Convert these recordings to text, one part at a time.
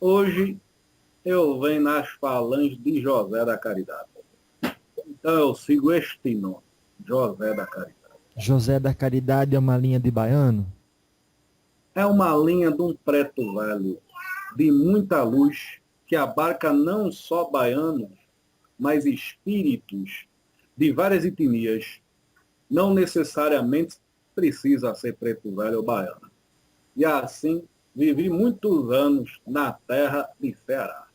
Hoje eu venho nas falanges de José da Caridade. Então eu sigo este nome, José da Caridade. José da Caridade é uma linha de baiano? É uma linha de um preto velho, de muita luz, que abarca não só baianos, mas espíritos de várias etnias. Não necessariamente precisa ser preto velho ou baiano. E assim, vivi muitos anos na terra de Ceará.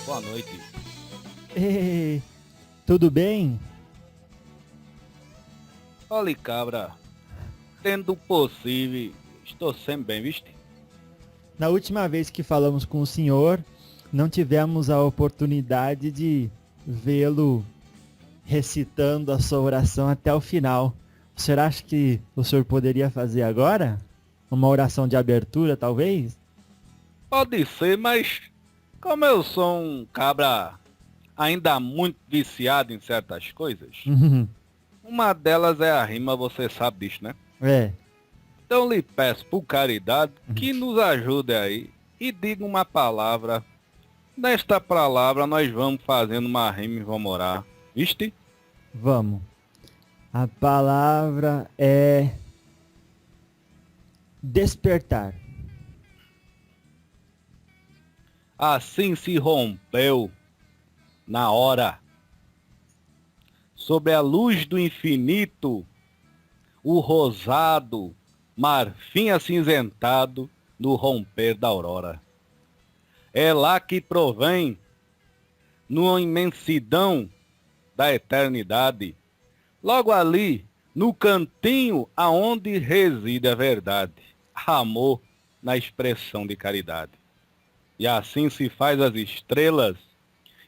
Boa noite. Ei, tudo bem? Olha, cabra, tendo possível, estou sempre bem, viste? Na última vez que falamos com o senhor, não tivemos a oportunidade de vê-lo recitando a sua oração até o final. O senhor acha que o senhor poderia fazer agora? Uma oração de abertura, talvez? Pode ser, mas como eu sou um cabra ainda muito viciado em certas coisas, uma delas é a rima, você sabe disso, né? É. Então lhe peço por caridade que nos ajude aí e diga uma palavra. Nesta palavra nós vamos fazendo uma rima e vamos orar, viste? Vamos. A palavra é despertar. Assim se rompeu na hora, sobre a luz do infinito, o rosado, marfim acinzentado no romper da aurora. É lá que provém, numa imensidão da eternidade, logo ali, no cantinho aonde reside a verdade, amor na expressão de caridade. E assim se faz as estrelas,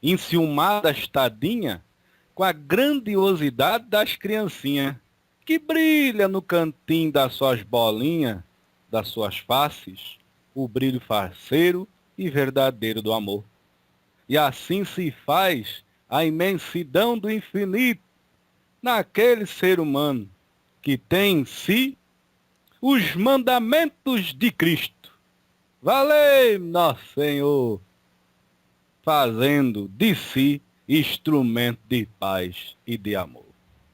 enciumadas tadinha, com a grandiosidade das criancinhas, que brilha no cantinho das suas bolinhas, das suas faces, o brilho farceiro e verdadeiro do amor. E assim se faz a imensidão do infinito naquele ser humano que tem em si os mandamentos de Cristo. Valeu, nosso Senhor, fazendo de si instrumento de paz e de amor.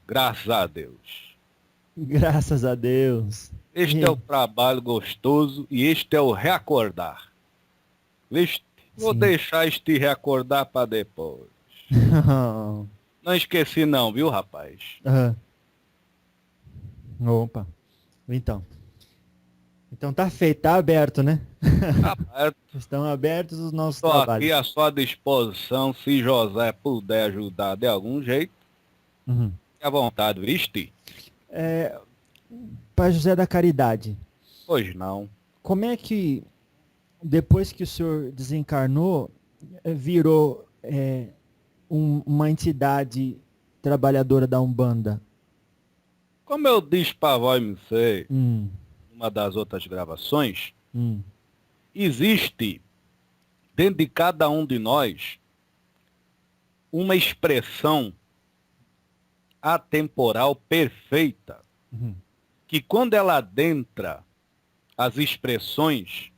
Graças a Deus. Graças a Deus. Este é o trabalho gostoso e este é o reacordar. Viste? Vou Sim. deixar este reacordar para depois. Não esqueci não, viu, rapaz? Aham. Opa. Então. Então tá feito, tá aberto, né? Rapaz, Estão abertos os nossos estou aqui trabalhos. à sua disposição, se José puder ajudar de algum jeito, Uhum. fique à vontade, viste? Pai José da Caridade, Pois não. como é que depois que o senhor desencarnou, virou uma entidade trabalhadora da Umbanda? Como eu disse para você, Hum, numa das outras gravações, hum, existe dentro de cada um de nós uma expressão atemporal perfeita, uhum, que quando ela adentra as expressões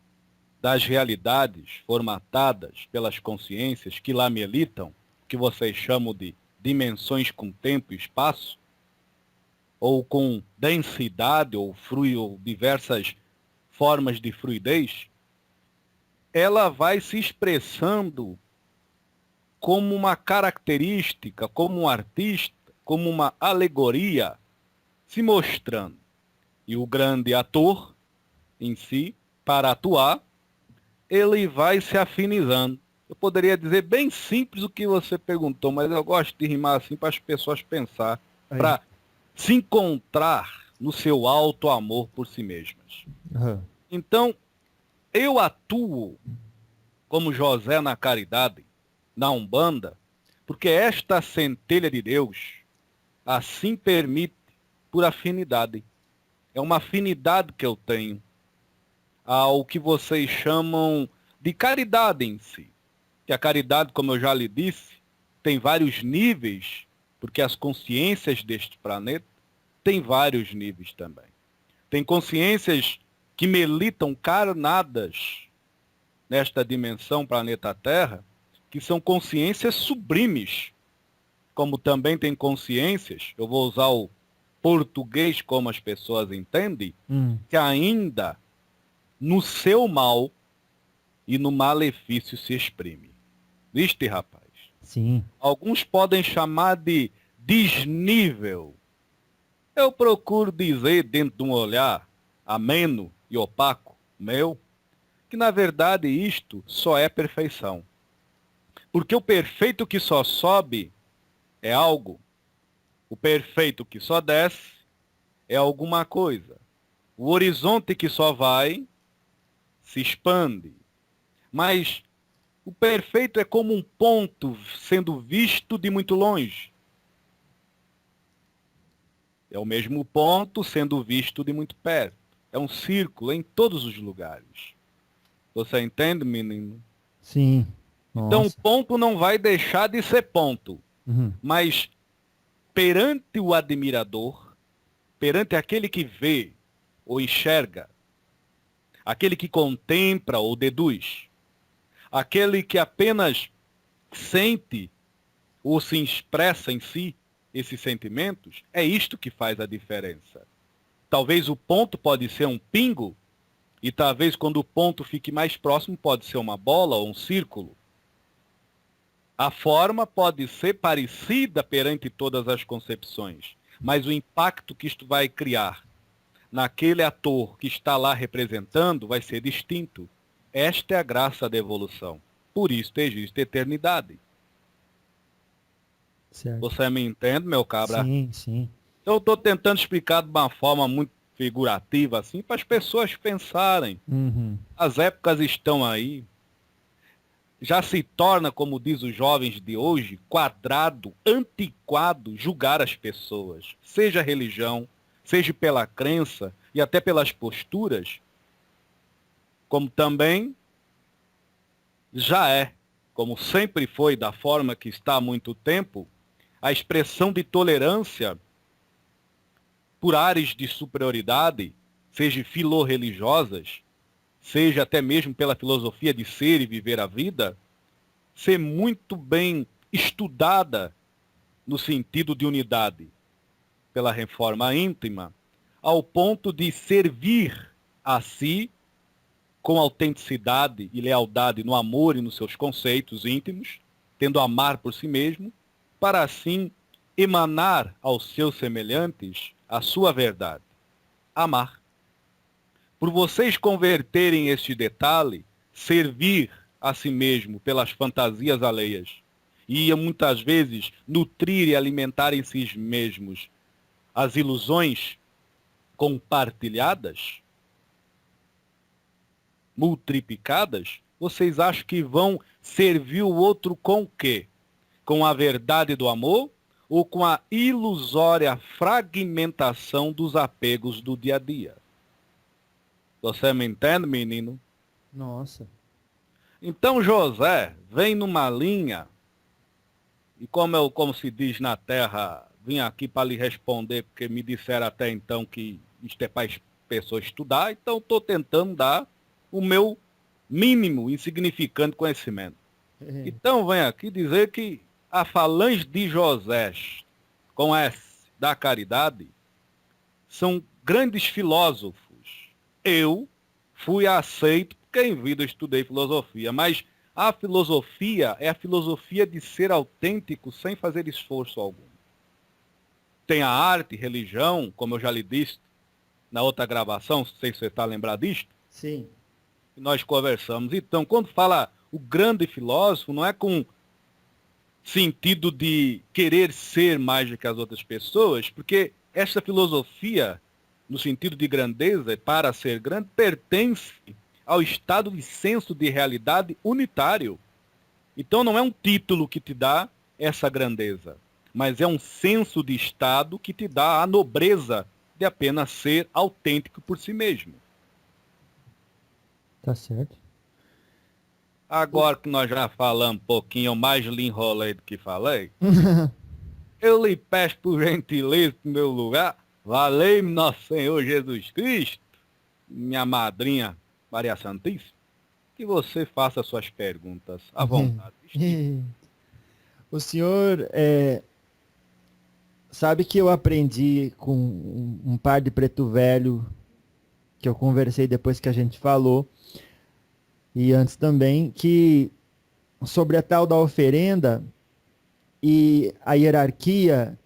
das realidades formatadas pelas consciências que lá militam, que vocês chamam de dimensões com tempo e espaço, ou com densidade ou diversas formas de fluidez, ela vai se expressando como uma característica, como um artista, como uma alegoria, se mostrando. E o grande ator em si, para atuar, ele vai se afinizando. Eu poderia dizer bem simples o que você perguntou, mas eu gosto de rimar assim para as pessoas pensar, aí, para se encontrar no seu alto amor por si mesmas. aham, Então, eu atuo como José na caridade, na Umbanda, porque esta centelha de Deus assim permite por afinidade. É uma afinidade que eu tenho ao que vocês chamam de caridade em si. Que a caridade, como eu já lhe disse, tem vários níveis, porque as consciências deste planeta têm vários níveis também. Tem consciências que militam carnadas nesta dimensão planeta Terra, que são consciências sublimes, como também tem consciências, eu vou usar o português como as pessoas entendem, que ainda no seu mal e no malefício se exprime. Viste, rapaz? Sim. Alguns podem chamar de desnível. Eu procuro dizer, dentro de um olhar ameno e opaco meu, que na verdade isto só é perfeição. Porque o perfeito que só sobe é algo, o perfeito que só desce é alguma coisa. O horizonte que só vai se expande. Mas o perfeito é como um ponto sendo visto de muito longe. É o mesmo ponto sendo visto de muito perto. É um círculo em todos os lugares. Você entende, menino? Sim. Então o Nossa. ponto não vai deixar de ser ponto. Uhum. Mas perante o admirador, perante aquele que vê ou enxerga, aquele que contempla ou deduz, aquele que apenas sente ou se expressa em si esses sentimentos, é isto que faz a diferença. Talvez o ponto pode ser um pingo, e talvez quando o ponto fique mais próximo pode ser uma bola ou um círculo. A forma pode ser parecida perante todas as concepções, mas o impacto que isto vai criar naquele ator que está lá representando vai ser distinto. Esta é a graça da evolução. Por isso existe eternidade. Certo. Você me entende, meu cabra? Sim, sim. Eu estou tentando explicar de uma forma muito figurativa, assim, para as pessoas pensarem. Uhum. As épocas estão aí. Já se torna, como diz os jovens de hoje, quadrado, antiquado julgar as pessoas. Seja religião, seja pela crença e até pelas posturas, como também já é, como sempre foi da forma que está há muito tempo, a expressão de tolerância por áreas de superioridade, seja filorreligiosas, seja até mesmo pela filosofia de ser e viver a vida, ser muito bem estudada no sentido de unidade, pela reforma íntima, ao ponto de servir a si com autenticidade e lealdade no amor e nos seus conceitos íntimos, tendo amar por si mesmo, para assim emanar aos seus semelhantes a sua verdade, amar. Por vocês converterem este detalhe, servir a si mesmo pelas fantasias alheias, e muitas vezes nutrir e alimentar em si mesmos as ilusões compartilhadas, multiplicadas, vocês acham que vão servir o outro com o quê? Com a verdade do amor ou com a ilusória fragmentação dos apegos do dia a dia? Você me entende, menino? Nossa. Então José vem numa linha, e como se diz na terra, vim aqui para lhe responder, porque me disseram até então que isto é para as pessoas estudar, então estou tentando dar o meu mínimo insignificante conhecimento. Então vem aqui dizer que a falange de José, com S, da caridade, são grandes filósofos. Eu fui aceito, porque em vida eu estudei filosofia, mas a filosofia é a filosofia de ser autêntico sem fazer esforço algum. Tem a arte, religião, como eu já lhe disse na outra gravação, não sei se você está lembrado disto. Sim. Nós conversamos. Então, quando fala o grande filósofo, não é com sentido de querer ser mais do que as outras pessoas, porque essa filosofia, no sentido de grandeza, para ser grande, pertence ao estado de senso de realidade unitário. Então não é um título que te dá essa grandeza, mas é um senso de estado que te dá a nobreza de apenas ser autêntico por si mesmo. Tá certo. Agora que nós já falamos um pouquinho, eu mais lhe enrolei do que falei, eu lhe peço por gentileza, no meu lugar, valei-me nosso Senhor Jesus Cristo, minha madrinha Maria Santíssima, que você faça suas perguntas à vontade. O senhor sabe que eu aprendi com um par de preto velho, que eu conversei depois que a gente falou, e antes também, que sobre a tal da oferenda e a hierarquia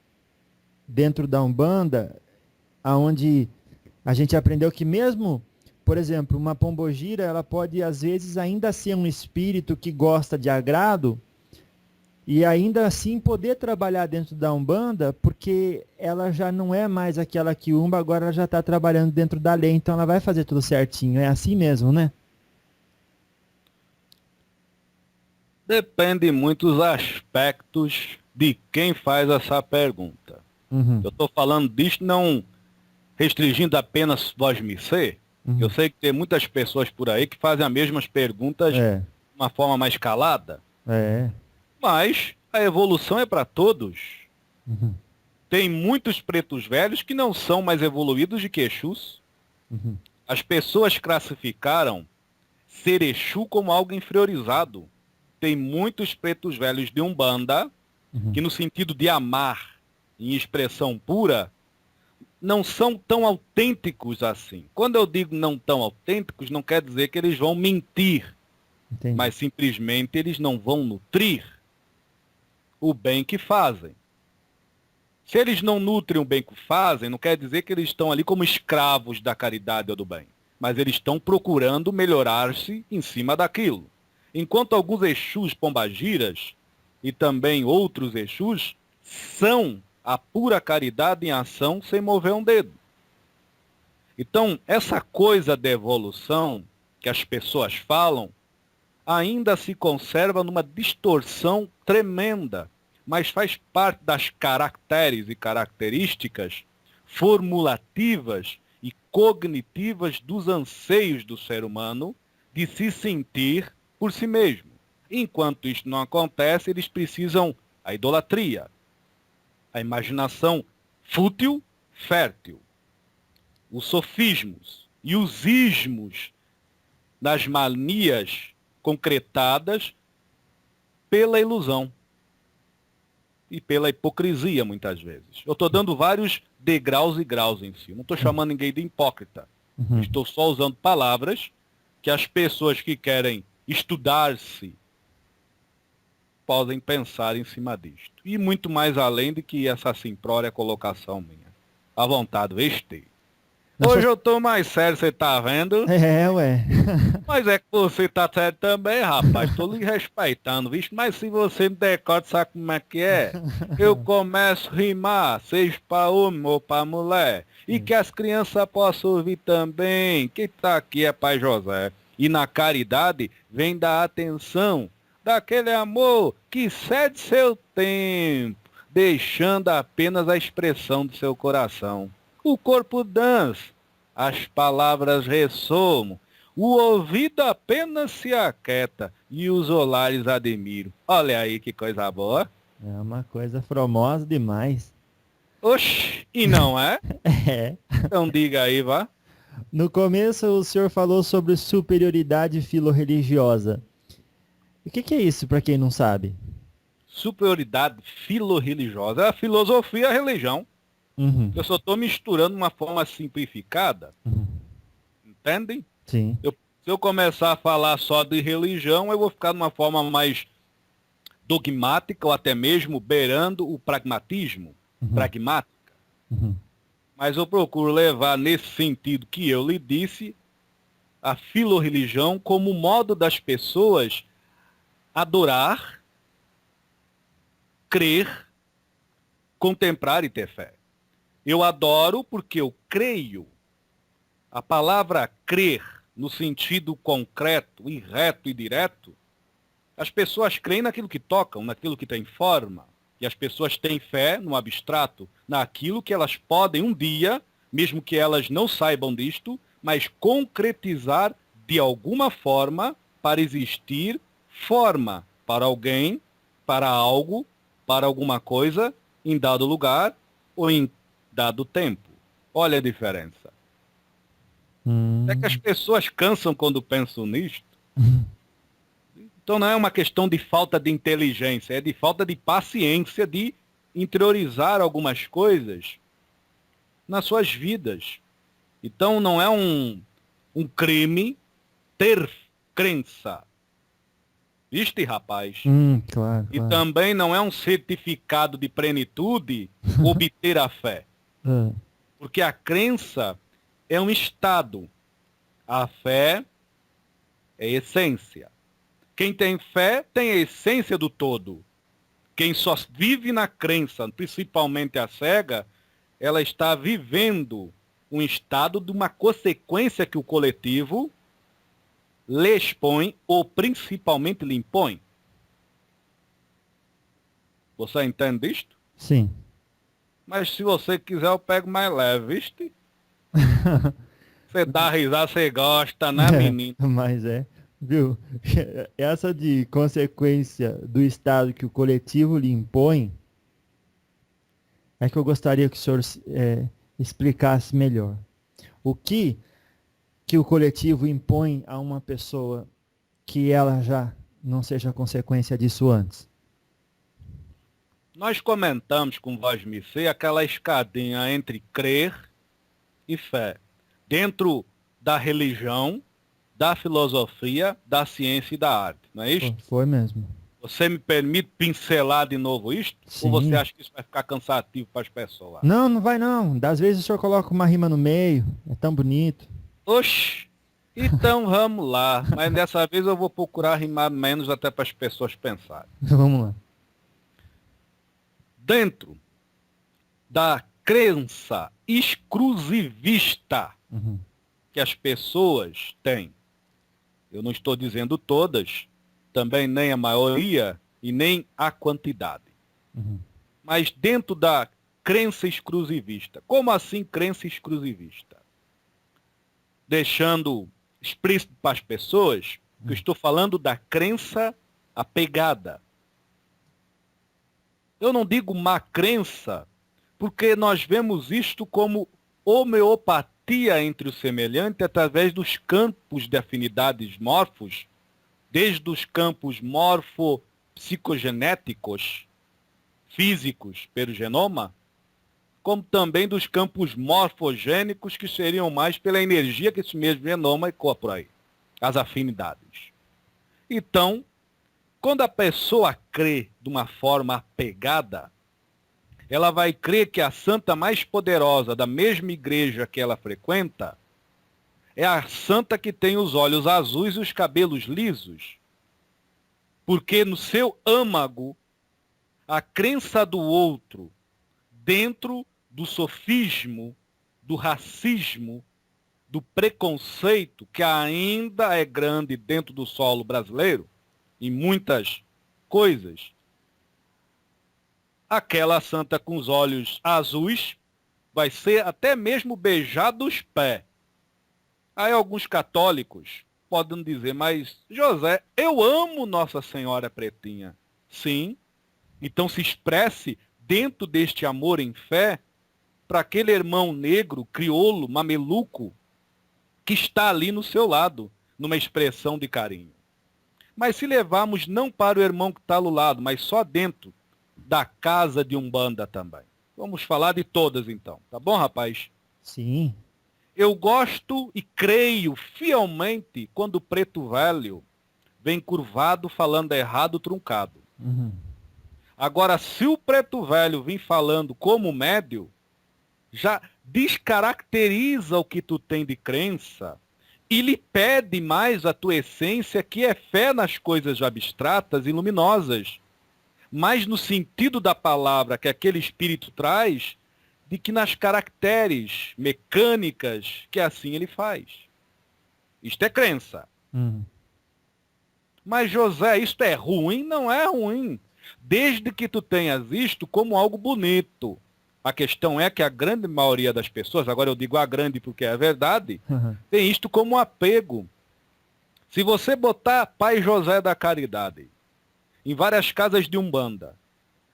dentro da Umbanda, aonde a gente aprendeu que mesmo, por exemplo, uma pombogira, ela pode às vezes ainda ser um espírito que gosta de agrado e ainda assim poder trabalhar dentro da Umbanda, porque ela já não é mais aquela quiumba, agora ela já está trabalhando dentro da lei, então ela vai fazer tudo certinho. É assim mesmo, né? Depende muito dos aspectos de quem faz essa pergunta. Uhum. Eu estou falando disso não restringindo apenas vós me ser. Eu sei que tem muitas pessoas por aí que fazem as mesmas perguntas de uma forma mais calada. Mas a evolução é para todos. Uhum. Tem muitos pretos velhos que não são mais evoluídos de que Exus. Uhum. As pessoas classificaram ser Exu como algo inferiorizado. Tem muitos pretos velhos de Umbanda que, no sentido de amar em expressão pura, não são tão autênticos assim. Quando eu digo não tão autênticos, não quer dizer que eles vão mentir, Entendi. mas simplesmente eles não vão nutrir o bem que fazem. Se eles não nutrem o bem que fazem, não quer dizer que eles estão ali como escravos da caridade ou do bem, mas eles estão procurando melhorar-se em cima daquilo. Enquanto alguns Exus pombagiras e também outros Exus são a pura caridade em ação sem mover um dedo. Então, essa coisa de evolução que as pessoas falam ainda se conserva numa distorção tremenda, mas faz parte das caracteres e características formulativas e cognitivas dos anseios do ser humano de se sentir por si mesmo. Enquanto isso não acontece, eles precisam a idolatria, a imaginação fútil, fértil, os sofismos e os ismos das manias concretadas pela ilusão e pela hipocrisia, muitas vezes. Eu estou dando vários degraus e graus em si. Não estou chamando ninguém de hipócrita. Estou só usando palavras que as pessoas que querem estudar-se podem pensar em cima disto. E muito mais além de que essa simplória colocação minha. À vontade, veste. Hoje eu tô mais sério, você tá vendo? Ué. Mas é que você tá sério também, rapaz. Tô lhe respeitando, visto? Mas se você me decora, sabe como é que é? Eu começo a rimar, seja para homem ou para mulher. E que as crianças possam ouvir também. Quem tá aqui é Pai José. E na caridade vem da atenção, daquele amor que cede seu tempo, deixando apenas a expressão do seu coração. O corpo dança, as palavras ressoam, o ouvido apenas se aquieta e os olares admiram. Olha aí que coisa boa. É uma coisa formosa demais. Oxi, e não é? É. Então diga aí, vá. No começo o senhor falou sobre superioridade filorreligiosa. O que é isso, para quem não sabe? Superioridade filorreligiosa é a filosofia e a religião. Eu só estou misturando uma forma simplificada. Entendem? Sim. Se eu começar a falar só de religião, eu vou ficar de uma forma mais dogmática ou até mesmo beirando o pragmatismo, pragmática. Mas eu procuro levar nesse sentido que eu lhe disse a filorreligião como modo das pessoas adorar, crer, contemplar e ter fé. Eu adoro porque eu creio. A palavra crer, no sentido concreto, e reto e direto, as pessoas creem naquilo que tocam, naquilo que tem forma. E as pessoas têm fé no abstrato, naquilo que elas podem um dia, mesmo que elas não saibam disto, mas concretizar de alguma forma para existir forma para alguém, para algo, para alguma coisa, em dado lugar ou em dado tempo. Olha a diferença. É que as pessoas cansam quando pensam nisto. Então não é uma questão de falta de inteligência, é de falta de paciência de interiorizar algumas coisas nas suas vidas. Então não é um crime ter crença. Viste, rapaz? Claro, E claro. também não é um certificado de plenitude obter a fé. Porque a crença é um estado. A fé é essência. Quem tem fé tem a essência do todo. Quem só vive na crença, principalmente a cega, ela está vivendo um estado de uma consequência que o coletivo lhe expõe ou principalmente lhe impõe. Você entende isto? Sim. Mas se você quiser, eu pego mais leve, viste? Você dá risada, você gosta, né, menino? Mas viu? Essa de consequência do estado que o coletivo lhe impõe, é que eu gostaria que o senhor explicasse melhor. O que o coletivo impõe a uma pessoa que ela já não seja consequência disso antes? Nós comentamos com voz missê aquela escadinha entre crer e fé. Dentro da religião, da filosofia, da ciência e da arte. Não é isto? Foi mesmo. Você me permite pincelar de novo isto? Sim. Ou você acha que isso vai ficar cansativo para as pessoas? Não, não vai não. Das vezes o senhor coloca uma rima no meio. É tão bonito. Oxi! Então vamos lá. Mas dessa vez eu vou procurar rimar menos até para as pessoas pensarem. Vamos lá. Dentro da crença exclusivista que as pessoas têm, eu não estou dizendo todas, também nem a maioria e nem a quantidade. Mas dentro da crença exclusivista. Como assim crença exclusivista? Deixando explícito para as pessoas que eu estou falando da crença apegada. Eu não digo má crença, porque nós vemos isto como homeopatia entre o semelhante através dos campos de afinidades morfos, desde os campos morfopsicogenéticos, físicos, pelo genoma, como também dos campos morfogênicos, que seriam mais pela energia que esse mesmo genoma ecoa por aí, as afinidades. Então, quando a pessoa crê de uma forma apegada, ela vai crer que a santa mais poderosa da mesma igreja que ela frequenta é a santa que tem os olhos azuis e os cabelos lisos. Porque no seu âmago, a crença do outro, dentro do sofismo, do racismo, do preconceito, que ainda é grande dentro do solo brasileiro, em muitas coisas, aquela santa com os olhos azuis vai ser até mesmo beijar dos pés. Aí alguns católicos podem dizer, mas José, eu amo Nossa Senhora Pretinha. Sim, então se expresse dentro deste amor em fé para aquele irmão negro, crioulo, mameluco, que está ali no seu lado, numa expressão de carinho. Mas se levarmos não para o irmão que está ao lado, mas só dentro da casa de Umbanda também. Vamos falar de todas então, tá bom, rapaz? Sim. Eu gosto e creio fielmente quando o preto velho vem curvado, falando errado, truncado. Agora, se o preto velho vem falando como médio, já descaracteriza o que tu tem de crença e lhe pede mais a tua essência, que é fé nas coisas abstratas e luminosas, mas no sentido da palavra que aquele espírito traz, de que nas caracteres mecânicas, que assim ele faz. Isto é crença. Mas, José, isto é ruim? Não é ruim. Desde que tu tenhas isto como algo bonito. A questão é que a grande maioria das pessoas, agora eu digo a grande porque é a verdade, tem isto como um apego. Se você botar Pai José da Caridade em várias casas de Umbanda,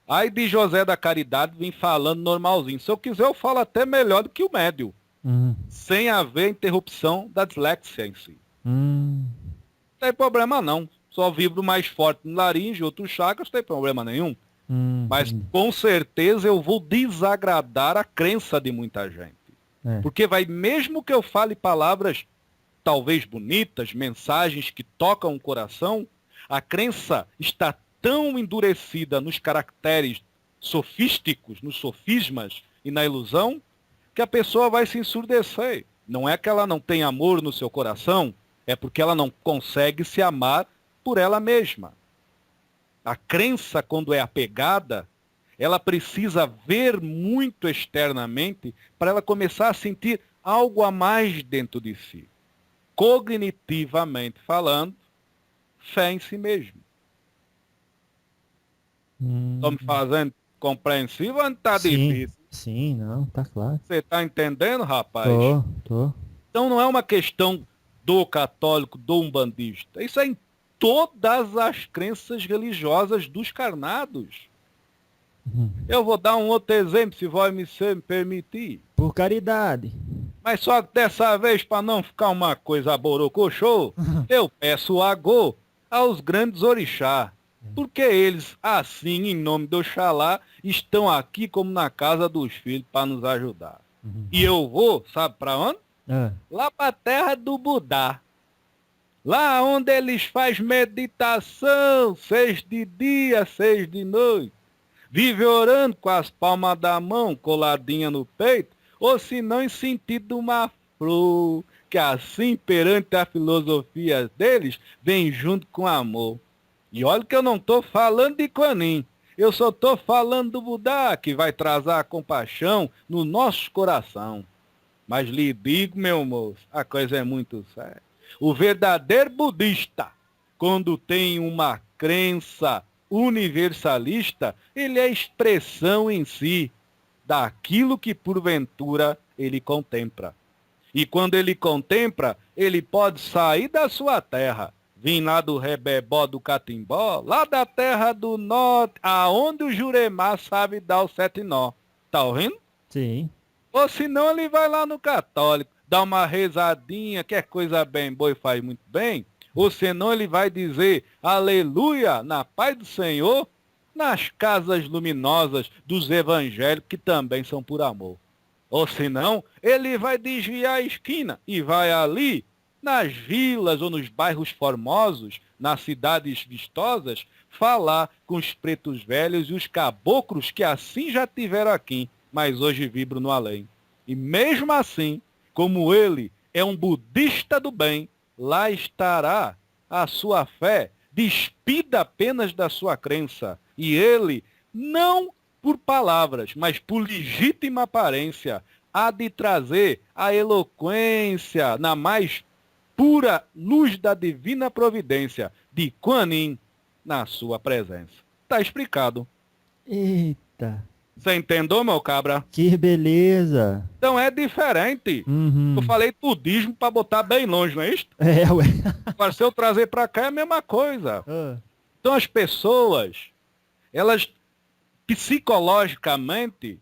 aí de José da Caridade vem falando normalzinho. Se eu quiser, eu falo até melhor do que o médio, sem haver interrupção da dislexia em si. Não tem problema não. Só vibro mais forte no laringe, outros chakras, não tem problema nenhum. Mas com certeza eu vou desagradar a crença de muita gente. Porque mesmo que eu fale palavras talvez bonitas, mensagens que tocam o coração, a crença está tão endurecida nos caracteres sofísticos, nos sofismas e na ilusão, que a pessoa vai se ensurdecer. Não é que ela não tem amor no seu coração, é porque ela não consegue se amar por ela mesma. A crença, quando é apegada, ela precisa ver muito externamente para ela começar a sentir algo a mais dentro de si. Cognitivamente falando, fé em si mesmo. Estou me fazendo compreensivo ou não está difícil? Sim, não, tá claro. Você está entendendo, rapaz? Tô. Então não é uma questão do católico, do umbandista. Isso é em todas as crenças religiosas dos carnados. Eu vou dar um outro exemplo, se vai me permitir. Por caridade. Mas só que dessa vez, para não ficar uma coisa borocochô, eu peço agô aos grandes orixá. Porque eles, assim, em nome do Oxalá, estão aqui como na casa dos filhos para nos ajudar. E eu vou, sabe para onde? Lá para a terra do Budá. Lá onde eles fazem meditação, 6 de dia, 6 de noite. Vive orando com as palmas da mão coladinha no peito, ou se não em sentido de uma flor, que assim perante a filosofia deles, vem junto com amor. E olha que eu não estou falando de Quanin, eu só estou falando do Budá, que vai trazer a compaixão no nosso coração. Mas lhe digo, meu moço, a coisa é muito séria. O verdadeiro budista, quando tem uma crença universalista, ele é expressão em si daquilo que porventura ele contempla. E quando ele contempla, ele pode sair da sua terra, vir lá do Rebebó do Catimbó, lá da terra do norte, aonde o Juremar sabe dar o 7 nó. Tá ouvindo? Sim. Ou senão ele vai lá no católico, dá uma rezadinha, que é coisa bem boa e faz muito bem. Ou senão ele vai dizer aleluia na paz do Senhor nas casas luminosas dos evangélicos que também são por amor. Ou senão ele vai desviar a esquina e vai ali nas vilas ou nos bairros formosos, nas cidades vistosas, falar com os pretos velhos e os caboclos que assim já tiveram aqui, mas hoje vibram no além. E mesmo assim, como ele é um budista do bem, lá estará a sua fé, despida apenas da sua crença. E ele, não por palavras, mas por legítima aparência, há de trazer a eloquência na mais pura luz da divina providência de Kuan Yin na sua presença. Está explicado. Eita. Você entendeu, meu cabra? Que beleza. Então é diferente. Eu falei budismo para botar bem longe, não é isso? É, ué. Agora, se eu trazer para cá é a mesma coisa. Então as pessoas, elas psicologicamente,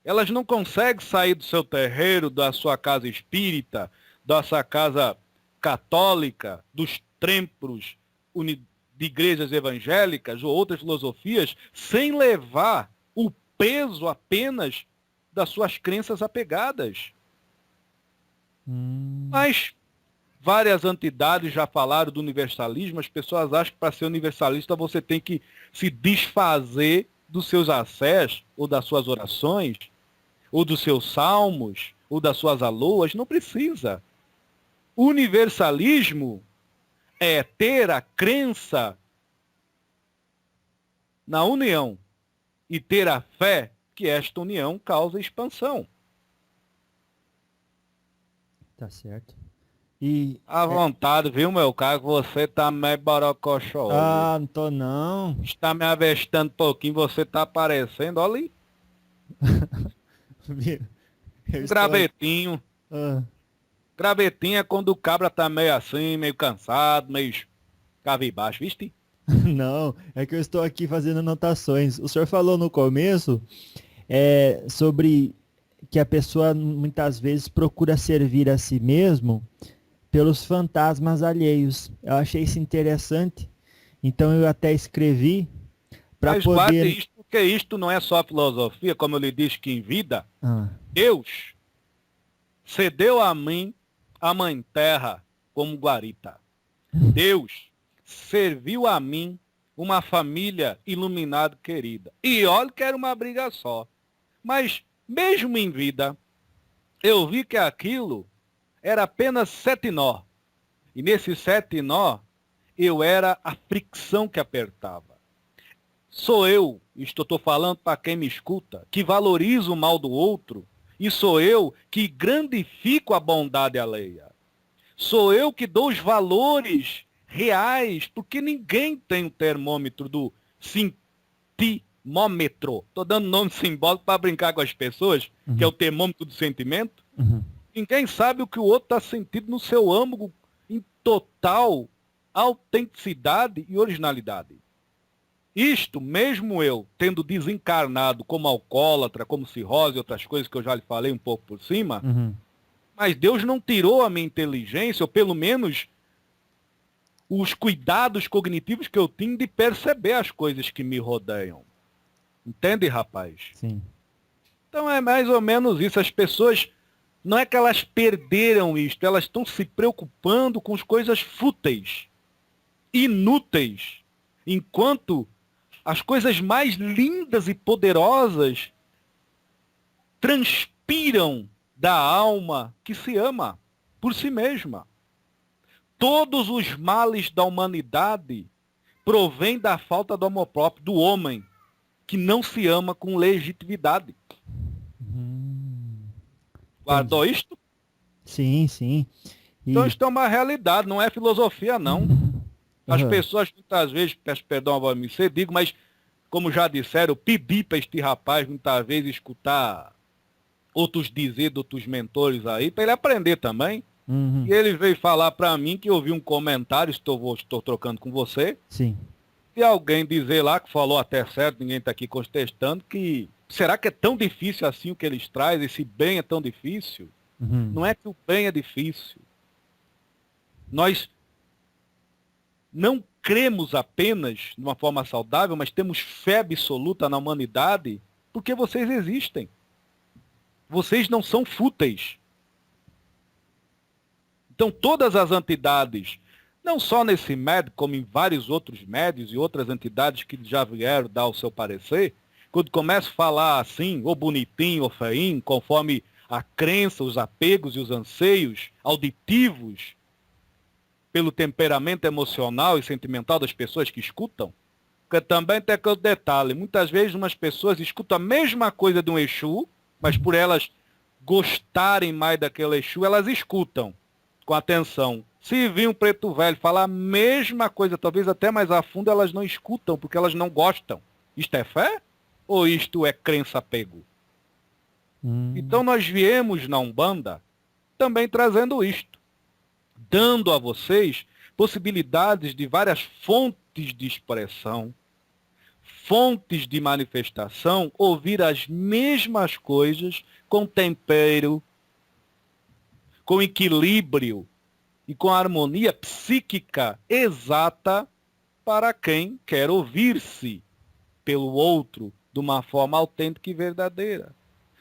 elas não conseguem sair do seu terreiro, da sua casa espírita, da sua casa católica, dos templos de igrejas evangélicas ou outras filosofias, sem levar o peso apenas das suas crenças apegadas. Mas várias entidades já falaram do universalismo. As pessoas acham que para ser universalista você tem que se desfazer dos seus assés, ou das suas orações, ou dos seus salmos, ou das suas aloas. Não precisa. Universalismo é ter a crença na união e ter a fé que esta união causa expansão. Tá certo. E à vontade, viu, meu caro? Você tá meio borocochô. não tô não. Está me avestando um pouquinho, você tá aparecendo, olha ali. Eu estou- Gravetinho. Gravetinho é quando o cabra tá meio assim, meio cansado, meio cabisbaixo, viste? Não, é que eu estou aqui fazendo anotações. O senhor falou no começo sobre que a pessoa muitas vezes procura servir a si mesmo pelos fantasmas alheios. Eu achei isso interessante, então eu até escrevi para Mas poder... guarde isto, porque isto não é só filosofia, como eu lhe disse que em vida, Deus cedeu a mim a mãe terra como guarita. Deus serviu a mim uma família iluminada querida. E olha que era uma briga só. Mas, mesmo em vida, eu vi que aquilo era apenas 7 nó. E nesses 7 nó, eu era a fricção que apertava. Sou eu, estou falando para quem me escuta, que valorizo o mal do outro, e sou eu que grandifico a bondade alheia. Sou eu que dou os valores reais, porque ninguém tem o termômetro do sentimômetro. Estou dando nome simbólico para brincar com as pessoas, que é o termômetro do sentimento. Ninguém sabe o que o outro está sentindo no seu âmago em total autenticidade e originalidade. Isto, mesmo eu tendo desencarnado como alcoólatra, como cirrose e outras coisas que eu já lhe falei um pouco por cima, mas Deus não tirou a minha inteligência, ou pelo menos os cuidados cognitivos que eu tinha de perceber as coisas que me rodeiam. Entende, rapaz? Sim. Então é mais ou menos isso. As pessoas, não é que elas perderam isto, elas estão se preocupando com as coisas fúteis, inúteis, enquanto as coisas mais lindas e poderosas transpiram da alma que se ama por si mesma. Todos os males da humanidade provêm da falta do amor próprio do homem, que não se ama com legitimidade. Guardou isto? Sim, sim. Então isto é uma realidade, não é filosofia, não. As pessoas, muitas vezes, peço perdão a você, digo, mas, como já disseram, eu pedi para este rapaz, muitas vezes, escutar outros dizeres, outros mentores aí, para ele aprender também. E ele veio falar para mim que eu vi um comentário, estou trocando com você, Sim. e alguém dizer lá, que falou até certo, ninguém está aqui contestando, que será que é tão difícil assim o que eles trazem? Esse bem é tão difícil? Não é que o bem é difícil. Nós não cremos apenas de uma forma saudável, mas temos fé absoluta na humanidade, porque vocês existem. Vocês não são fúteis. Então todas as entidades, não só nesse médio, como em vários outros médios e outras entidades que já vieram dar o seu parecer, quando começam a falar assim, ou bonitinho, ou feinho, conforme a crença, os apegos e os anseios auditivos, pelo temperamento emocional e sentimental das pessoas que escutam, porque também tem aquele detalhe, muitas vezes umas pessoas escutam a mesma coisa de um Exu, mas por elas gostarem mais daquele Exu, elas escutam com atenção. Se vir um preto velho falar a mesma coisa, talvez até mais a fundo, elas não escutam, porque elas não gostam. Isto é fé? Ou isto é crença apego? Então nós viemos na Umbanda também trazendo isto, dando a vocês possibilidades de várias fontes de expressão, fontes de manifestação, ouvir as mesmas coisas com tempero, com equilíbrio e com harmonia psíquica exata para quem quer ouvir-se pelo outro de uma forma autêntica e verdadeira.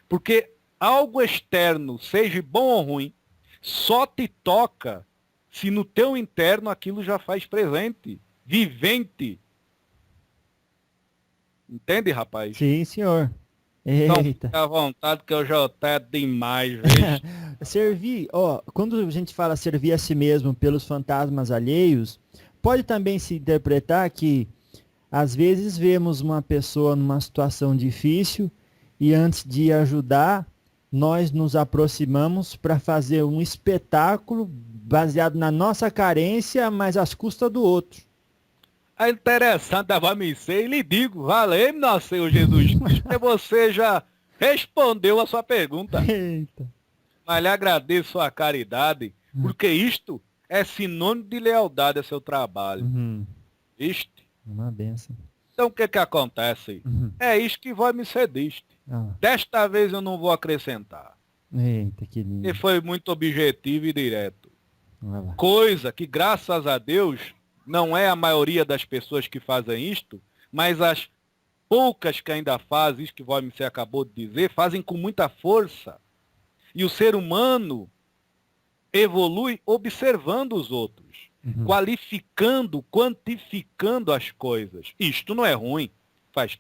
Porque algo externo, seja bom ou ruim, só te toca se no teu interno aquilo já faz presente, vivente. Entende, rapaz? Sim, senhor. Então, Eita. fica à vontade que eu já até demais, veja. Servir, quando a gente fala servir a si mesmo pelos fantasmas alheios, pode também se interpretar que às vezes vemos uma pessoa numa situação difícil e antes de ajudar, nós nos aproximamos para fazer um espetáculo baseado na nossa carência, mas às custas do outro. É interessante, vai me ser, e lhe digo, valeu-me, nosso Senhor Jesus Cristo, porque você já respondeu a sua pergunta. Eita. Mas lhe agradeço a caridade, porque isto é sinônimo de lealdade a seu trabalho. Uhum. Isto. Uma benção. Então o que que acontece? Uhum. É isto que vai me cediste. Ah, Desta vez eu não vou acrescentar. eita, que lindo. E foi muito objetivo e direto. Vai lá. Coisa que, graças a Deus, não é a maioria das pessoas que fazem isto, mas as poucas que ainda fazem isso que você acabou de dizer, fazem com muita força. E o ser humano evolui observando os outros, Uhum. qualificando, quantificando as coisas. Isto não é ruim, faz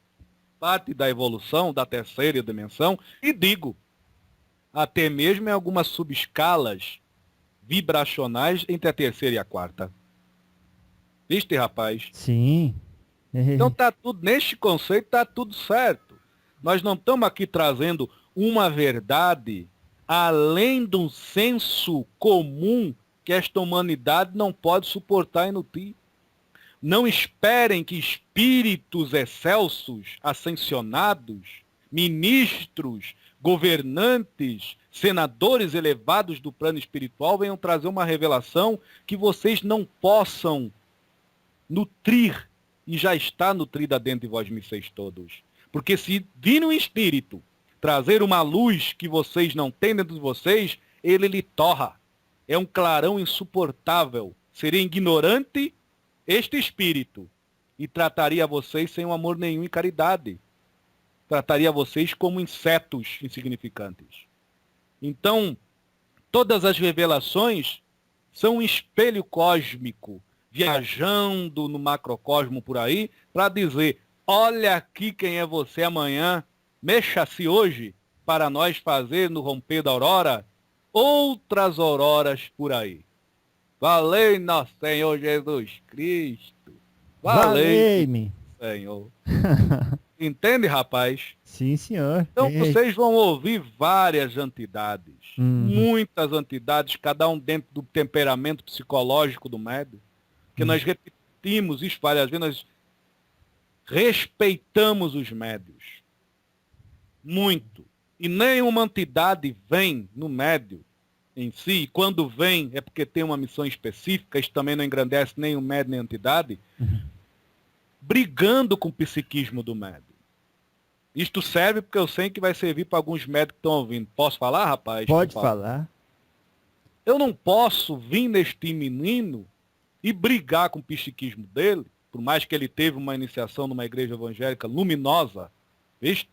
parte da evolução da terceira dimensão, e digo, até mesmo em algumas subescalas vibracionais entre a terceira e a quarta. Viste, rapaz? Sim. Então tá tudo, neste conceito tá tudo certo. Nós não estamos aqui trazendo uma verdade além do senso comum que esta humanidade não pode suportar e nutrir. Não esperem que espíritos excelsos, ascensionados, ministros, governantes, senadores elevados do plano espiritual venham trazer uma revelação que vocês não possam nutrir, e já está nutrida dentro de vós vocês todos. Porque se vir um espírito trazer uma luz que vocês não têm dentro de vocês, ele lhe torra. É um clarão insuportável. Seria ignorante este espírito e trataria vocês sem um amor nenhum e caridade. Trataria vocês como insetos insignificantes. Então, todas as revelações são um espelho cósmico, viajando no macrocosmo por aí, para dizer, olha aqui quem é você amanhã, mexa-se hoje para nós fazer no romper da aurora outras auroras por aí. Valei nosso Senhor Jesus Cristo. Valei-me. Senhor. Entende, rapaz? Sim, senhor. Então Ei. vocês vão ouvir várias entidades. Uhum. Muitas entidades, cada um dentro do temperamento psicológico do médium. Que nós repetimos isso várias vezes, nós respeitamos os médios. Muito. E nenhuma entidade vem no médium em si, e quando vem é porque tem uma missão específica, isso também não engrandece nem o médium nem a entidade, brigando com o psiquismo do médium. Isto serve porque eu sei que vai servir para alguns médicos que estão ouvindo. Posso falar, rapaz? Pode falar. Eu não posso vir neste menino e brigar com o psiquismo dele, por mais que ele teve uma iniciação numa igreja evangélica luminosa, visto?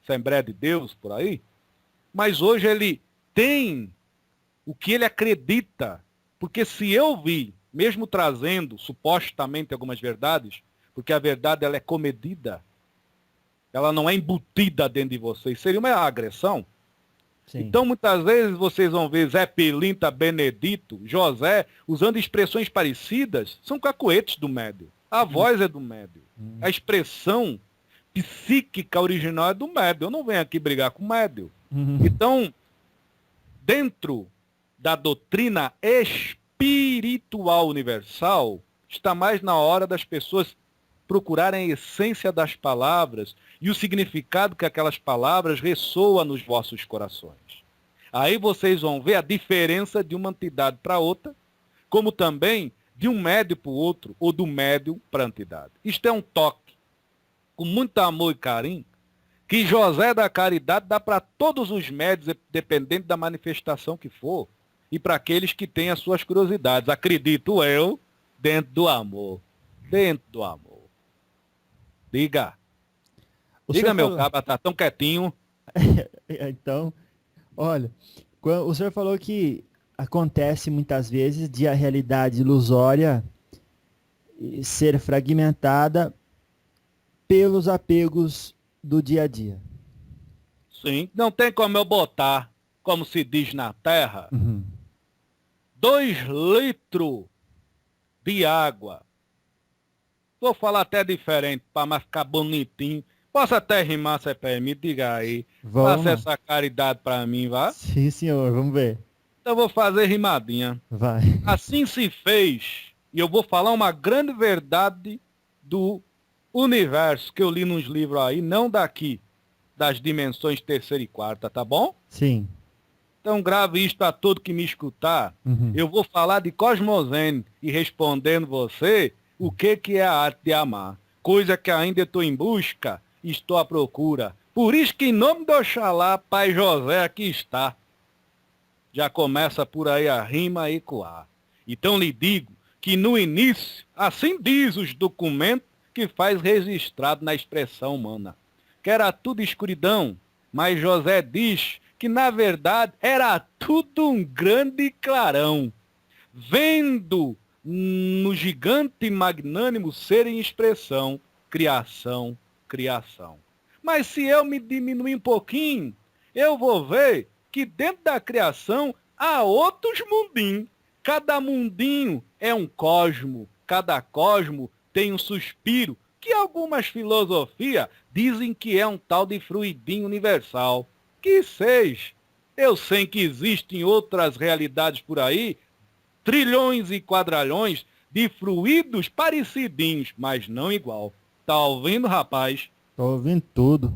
Assembleia de Deus, por aí. Mas hoje ele tem o que ele acredita. Porque se eu vi, mesmo trazendo supostamente algumas verdades, porque a verdade ela é comedida, ela não é embutida dentro de vocês, seria uma agressão. Sim. Então, muitas vezes, vocês vão ver Zé Pelinta, Benedito, José, usando expressões parecidas, são cacoetes do médium. A voz é do médium. A expressão psíquica original é do médium. Eu não venho aqui brigar com o médium. Então, dentro da doutrina espiritual universal, está mais na hora das pessoas procurarem a essência das palavras e o significado que aquelas palavras ressoam nos vossos corações. Aí vocês vão ver a diferença de uma entidade para outra, como também de um médium para o outro, ou do médium para a entidade. Isto é um toque, com muito amor e carinho, que José da Caridade dá para todos os médios, dependendo da manifestação que for, e para aqueles que têm as suas curiosidades. Acredito eu, dentro do amor. Dentro do amor. Diga. Diga, meu falou... cabo, tá tão quietinho. Então, olha, o senhor falou que acontece muitas vezes de a realidade ilusória ser fragmentada pelos apegos do dia a dia. Sim, não tem como eu botar, como se diz na terra, 2 litros de água. Vou falar até diferente, para mais ficar bonitinho. Posso até rimar, se permite, diga aí. Vamos. Faça essa caridade para mim, vá? Sim, senhor, vamos ver. Então eu vou fazer rimadinha. Vai. Assim se fez, e eu vou falar uma grande verdade do universo, que eu li nos livros aí, não daqui, das dimensões terceira e quarta, tá bom? Sim. Então grave isto a todo que me escutar. Eu vou falar de cosmogênese e respondendo você o que é a arte de amar. Coisa que ainda estou em busca, estou à procura. Por isso que em nome de Oxalá, Pai José aqui está. Já começa por aí a rima a ecoar. Então lhe digo que no início, assim diz os documentos que faz registrado na expressão humana, que era tudo escuridão, mas José diz que na verdade era tudo um grande clarão, vendo no gigante magnânimo ser em expressão, criação, criação. Mas se eu me diminuir um pouquinho, eu vou ver que dentro da criação há outros mundinhos. Cada mundinho é um cosmo, cada cosmo tem um suspiro, que algumas filosofias dizem que é um tal de fluidinho universal. Que seja, eu sei que existem outras realidades por aí, trilhões e quadralhões de fluidos parecidinhos, mas não igual. Tá ouvindo, rapaz? Tô ouvindo tudo.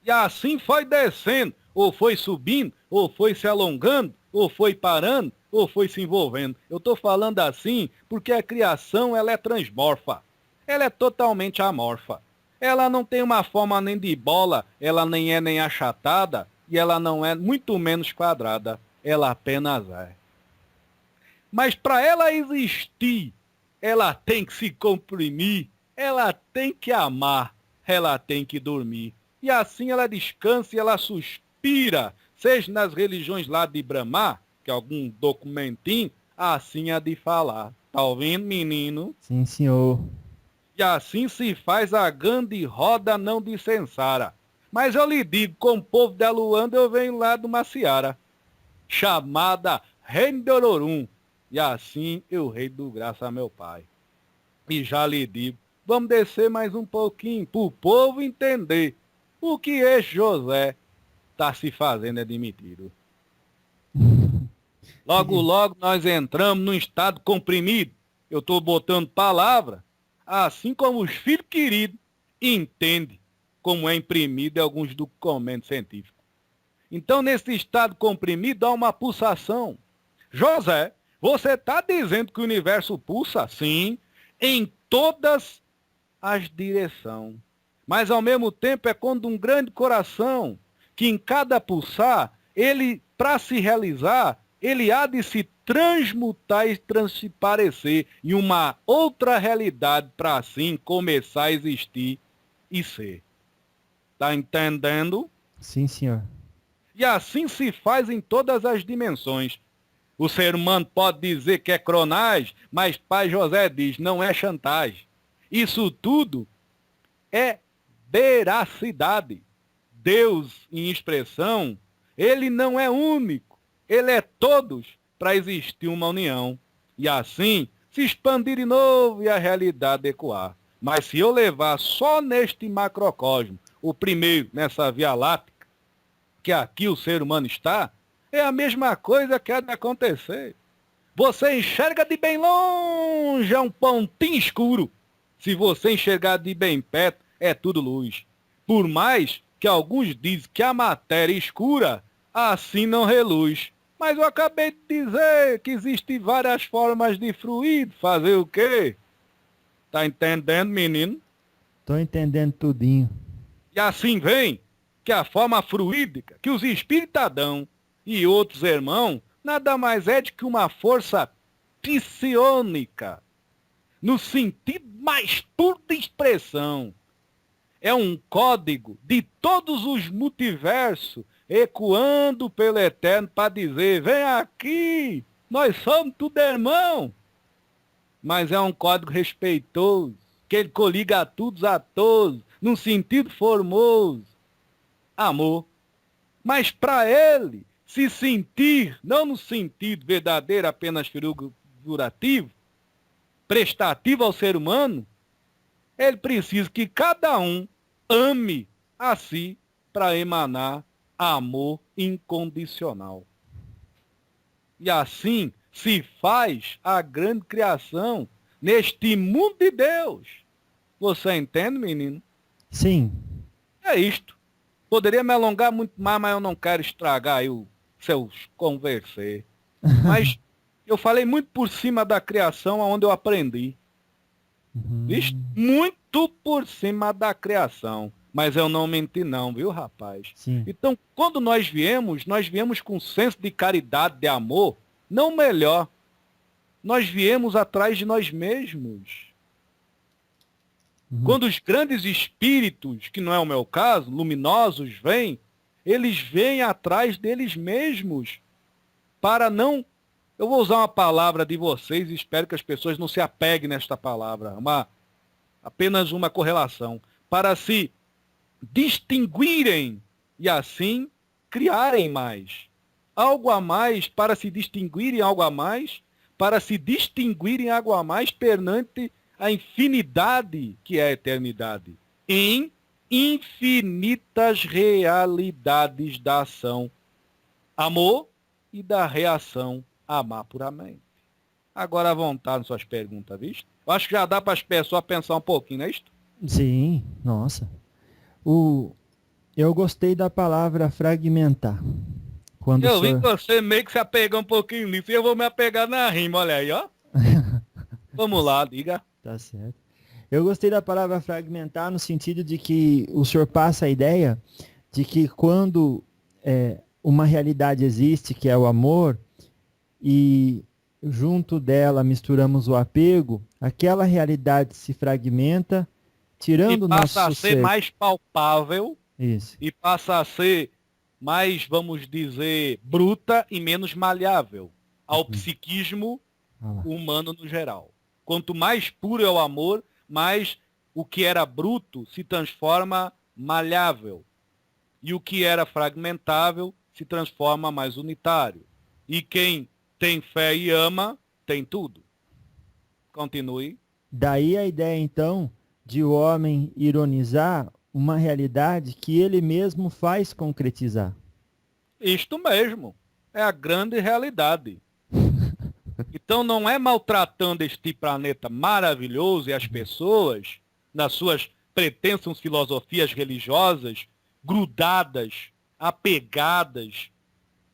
E assim foi descendo, ou foi subindo, ou foi se alongando, ou foi parando, ou foi se envolvendo. Eu tô falando assim porque a criação ela é transmorfa. Ela é totalmente amorfa. Ela não tem uma forma nem de bola, ela nem é nem achatada, e ela não é muito menos quadrada. Ela apenas é. Mas para ela existir, ela tem que se comprimir, ela tem que amar, ela tem que dormir. E assim ela descansa e ela suspira, seja nas religiões lá de Brahma, que é algum documentinho, assim há de falar. Tá ouvindo, menino? Sim, senhor. E assim se faz a grande roda não de Sensara. Mas eu lhe digo, com o povo da Luanda eu venho lá do Maciara, chamada Reino de Ororum. E assim eu rei do graça a meu pai. E já lhe digo, vamos descer mais um pouquinho, para o povo entender o que esse José está se fazendo admitido. Logo, logo nós entramos num estado comprimido. Eu estou botando palavra, assim como os filhos queridos entendem como é imprimido em alguns documentos científicos. Então, nesse estado comprimido, há uma pulsação. José, você está dizendo que o universo pulsa? Sim, em todas as direções. Mas, ao mesmo tempo, é quando um grande coração, que em cada pulsar, ele, para se realizar, ele há de se transmutar e transparecer em uma outra realidade para assim começar a existir e ser. Está entendendo? Sim, senhor. E assim se faz em todas as dimensões. O ser humano pode dizer que é cronagem, mas Pai José diz, não é chantagem. Isso tudo é veracidade. Deus, em expressão, ele não é único, ele é todos para existir uma união. E assim se expandir de novo e a realidade ecoar. Mas se eu levar só neste macrocosmo, o primeiro nessa Via Láctea, que aqui o ser humano está, é a mesma coisa que há de acontecer. Você enxerga de bem longe, é um pontinho escuro. Se você enxergar de bem perto, é tudo luz. Por mais que alguns dizem que a matéria escura, assim não reluz. Mas eu acabei de dizer que existem várias formas de fluido. Fazer o quê? Tá entendendo, menino? Tô entendendo tudinho. E assim vem que a forma fluídica que os espíritas dão e outros irmãos nada mais é de que uma força psiônica, no sentido mais puro de expressão. É um código de todos os multiversos ecoando pelo eterno para dizer, vem aqui, nós somos tudo irmão. Mas é um código respeitoso, que ele coliga a todos, num sentido formoso, amor. Mas para ele se sentir, não no sentido verdadeiro, apenas figurativo, prestativo ao ser humano, ele precisa que cada um ame a si para emanar amor incondicional. E assim se faz a grande criação neste mundo de Deus. Você entende, menino? Sim. É isto. Poderia me alongar muito mais, mas eu não quero estragar aí o seus conversê. Mas eu falei muito por cima da criação, aonde eu aprendi. Vixe? Muito por cima da criação. Mas eu não menti não, viu, rapaz? Sim. Então, quando nós viemos com senso de caridade, de amor, não melhor. Nós viemos atrás de nós mesmos. Quando os grandes espíritos, que não é o meu caso, luminosos, vêm, eles vêm atrás deles mesmos. Para não... Eu vou usar uma palavra de vocês e espero que as pessoas não se apeguem nesta palavra. Apenas uma correlação. Para se distinguirem e assim criarem mais. Algo a mais, para se distinguirem algo a mais, para se distinguirem algo a mais perante a infinidade que é a eternidade. Em infinitas realidades da ação. Amor e da reação amar puramente. Agora à vontade nas suas perguntas, visto? Eu acho que já dá para as pessoas pensar um pouquinho, não é isto? Sim, nossa. Eu gostei da palavra fragmentar. Quando Eu vi que você meio que se apegou um pouquinho nisso e eu vou me apegar na rima, olha aí, ó. Vamos lá, diga. Tá certo. Eu gostei da palavra fragmentar no sentido de que o senhor passa a ideia de que quando uma realidade existe, que é o amor, e junto dela misturamos o apego, aquela realidade se fragmenta, tirando e o passa nosso a ser mais palpável. Isso. E passa a ser mais, vamos dizer, bruta e menos maleável ao psiquismo humano no geral. Quanto mais puro é o amor, mais o que era bruto se transforma maleável. E o que era fragmentável se transforma mais unitário. E quem tem fé e ama, tem tudo. Continue. Daí a ideia, então, de o homem ironizar uma realidade que ele mesmo faz concretizar. Isto mesmo. É a grande realidade. Então não é maltratando este planeta maravilhoso e as pessoas, nas suas pretensas filosofias religiosas, grudadas, apegadas,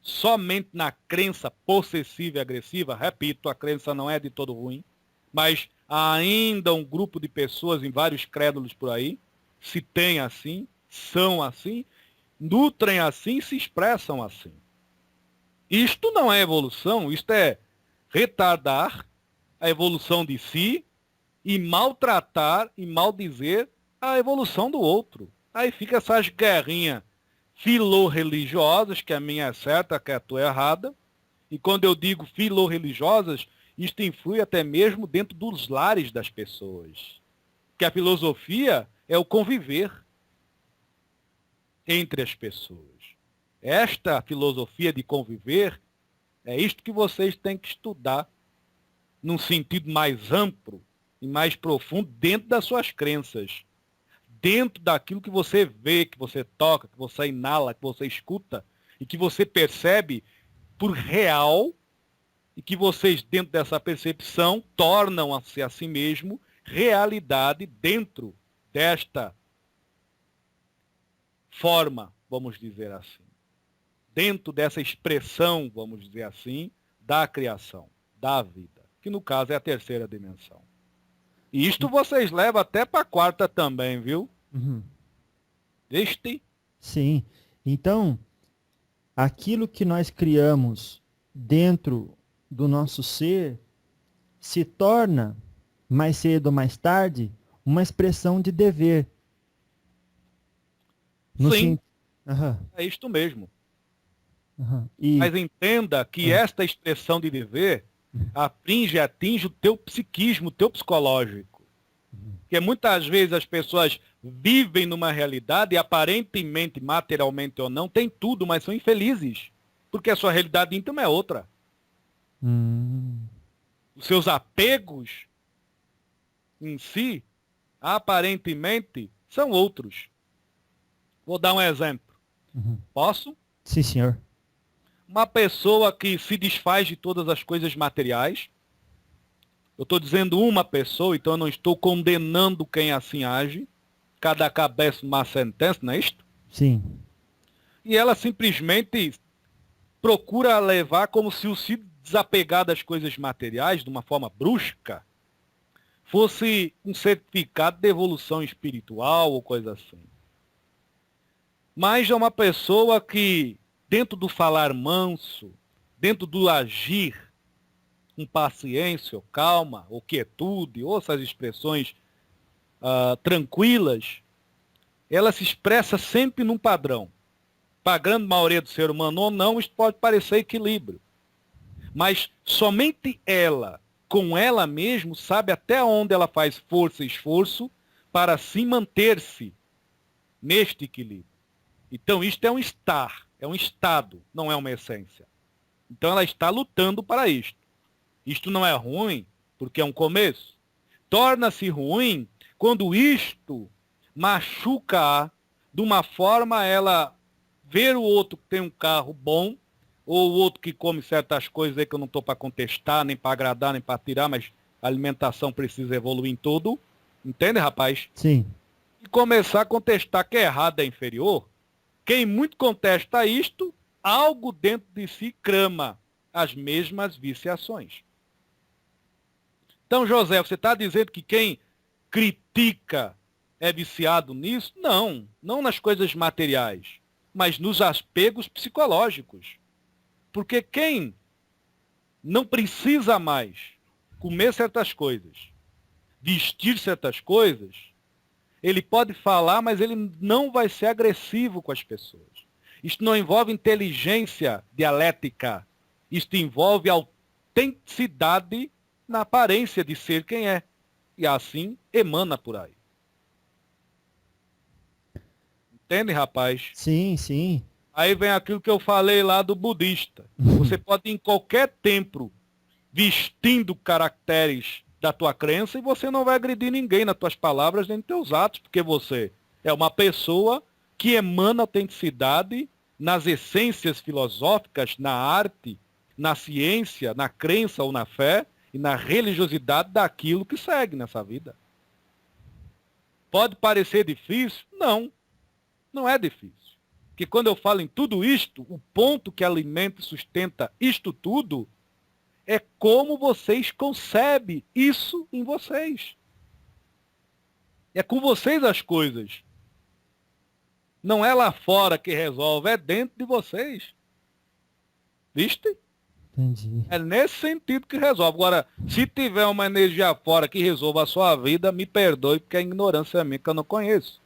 somente na crença possessiva e agressiva. Repito, a crença não é de todo ruim, mas há ainda um grupo de pessoas em vários crédulos por aí, se tem assim, são assim, nutrem assim, se expressam assim. Isto não é evolução, isto é retardar a evolução de si e maltratar e maldizer a evolução do outro. Aí fica essas guerrinhas filorreligiosas, que a minha é certa, que a tua é errada. E quando eu digo filorreligiosas, isto influi até mesmo dentro dos lares das pessoas. Que a filosofia é o conviver entre as pessoas. Esta filosofia de conviver é isto que vocês têm que estudar num sentido mais amplo e mais profundo dentro das suas crenças. Dentro daquilo que você vê, que você toca, que você inala, que você escuta e que você percebe por real e que vocês, dentro dessa percepção, tornam-se a si mesmo realidade dentro desta forma, vamos dizer assim. Dentro dessa expressão, vamos dizer assim, da criação, da vida, que no caso é a terceira dimensão. E isto vocês levam até para a quarta também, viu? Este? Sim. Então, aquilo que nós criamos dentro do nosso ser se torna, mais cedo ou mais tarde, uma expressão de dever. Sim, é isto mesmo. E... Mas entenda que esta expressão de dever atinge o teu psiquismo, o teu psicológico. Porque muitas vezes as pessoas vivem numa realidade e aparentemente, materialmente ou não, têm tudo, mas são infelizes. Porque a sua realidade íntima é outra. Os seus apegos em si, aparentemente, são outros. Vou dar um exemplo. Posso? Sim, senhor. Uma pessoa que se desfaz de todas as coisas materiais. Eu estou dizendo uma pessoa, então eu não estou condenando quem assim age. Cada cabeça uma sentença, não é isto? Sim. E ela simplesmente procura levar como se o se desapegar das coisas materiais de uma forma brusca fosse um certificado de evolução espiritual ou coisa assim. Mas é uma pessoa que, dentro do falar manso, dentro do agir com paciência, ou calma, ou quietude, ou essas expressões tranquilas, ela se expressa sempre num padrão. Para a grande maioria do ser humano ou não, isso pode parecer equilíbrio. Mas somente ela, com ela mesma, sabe até onde ela faz força e esforço para se manter-se neste equilíbrio. Então isto é um estar, é um estado, não é uma essência. Então ela está lutando para isto. Isto não é ruim, porque é um começo. Torna-se ruim quando isto machuca de uma forma ela ver o outro que tem um carro bom, ou o outro que come certas coisas aí que eu não estou para contestar, nem para agradar, nem para tirar, mas a alimentação precisa evoluir em tudo. Entende, rapaz? Sim. E começar a contestar que é errado, é inferior. Quem muito contesta isto, algo dentro de si crama as mesmas viciações. Então, José, você está dizendo que quem critica é viciado nisso? Não, não nas coisas materiais, mas nos apegos psicológicos. Porque quem não precisa mais comer certas coisas, vestir certas coisas, ele pode falar, mas ele não vai ser agressivo com as pessoas. Isto não envolve inteligência dialética. Isto envolve autenticidade na aparência de ser quem é. E assim emana por aí. Entende, rapaz? Sim, sim. Aí vem aquilo que eu falei lá do budista. Você pode ir em qualquer templo vestindo caracteres da tua crença e você não vai agredir ninguém nas tuas palavras nem nos teus atos, porque você é uma pessoa que emana autenticidade nas essências filosóficas, na arte, na ciência, na crença ou na fé e na religiosidade daquilo que segue nessa vida. Pode parecer difícil? Não, não é difícil. Porque quando eu falo em tudo isto, o ponto que alimenta e sustenta isto tudo é como vocês concebem isso em vocês. É com vocês as coisas. Não é lá fora que resolve, é dentro de vocês. Viste? Entendi. É nesse sentido que resolve. Agora, se tiver uma energia fora que resolva a sua vida, me perdoe, porque a ignorância é minha, que eu não conheço.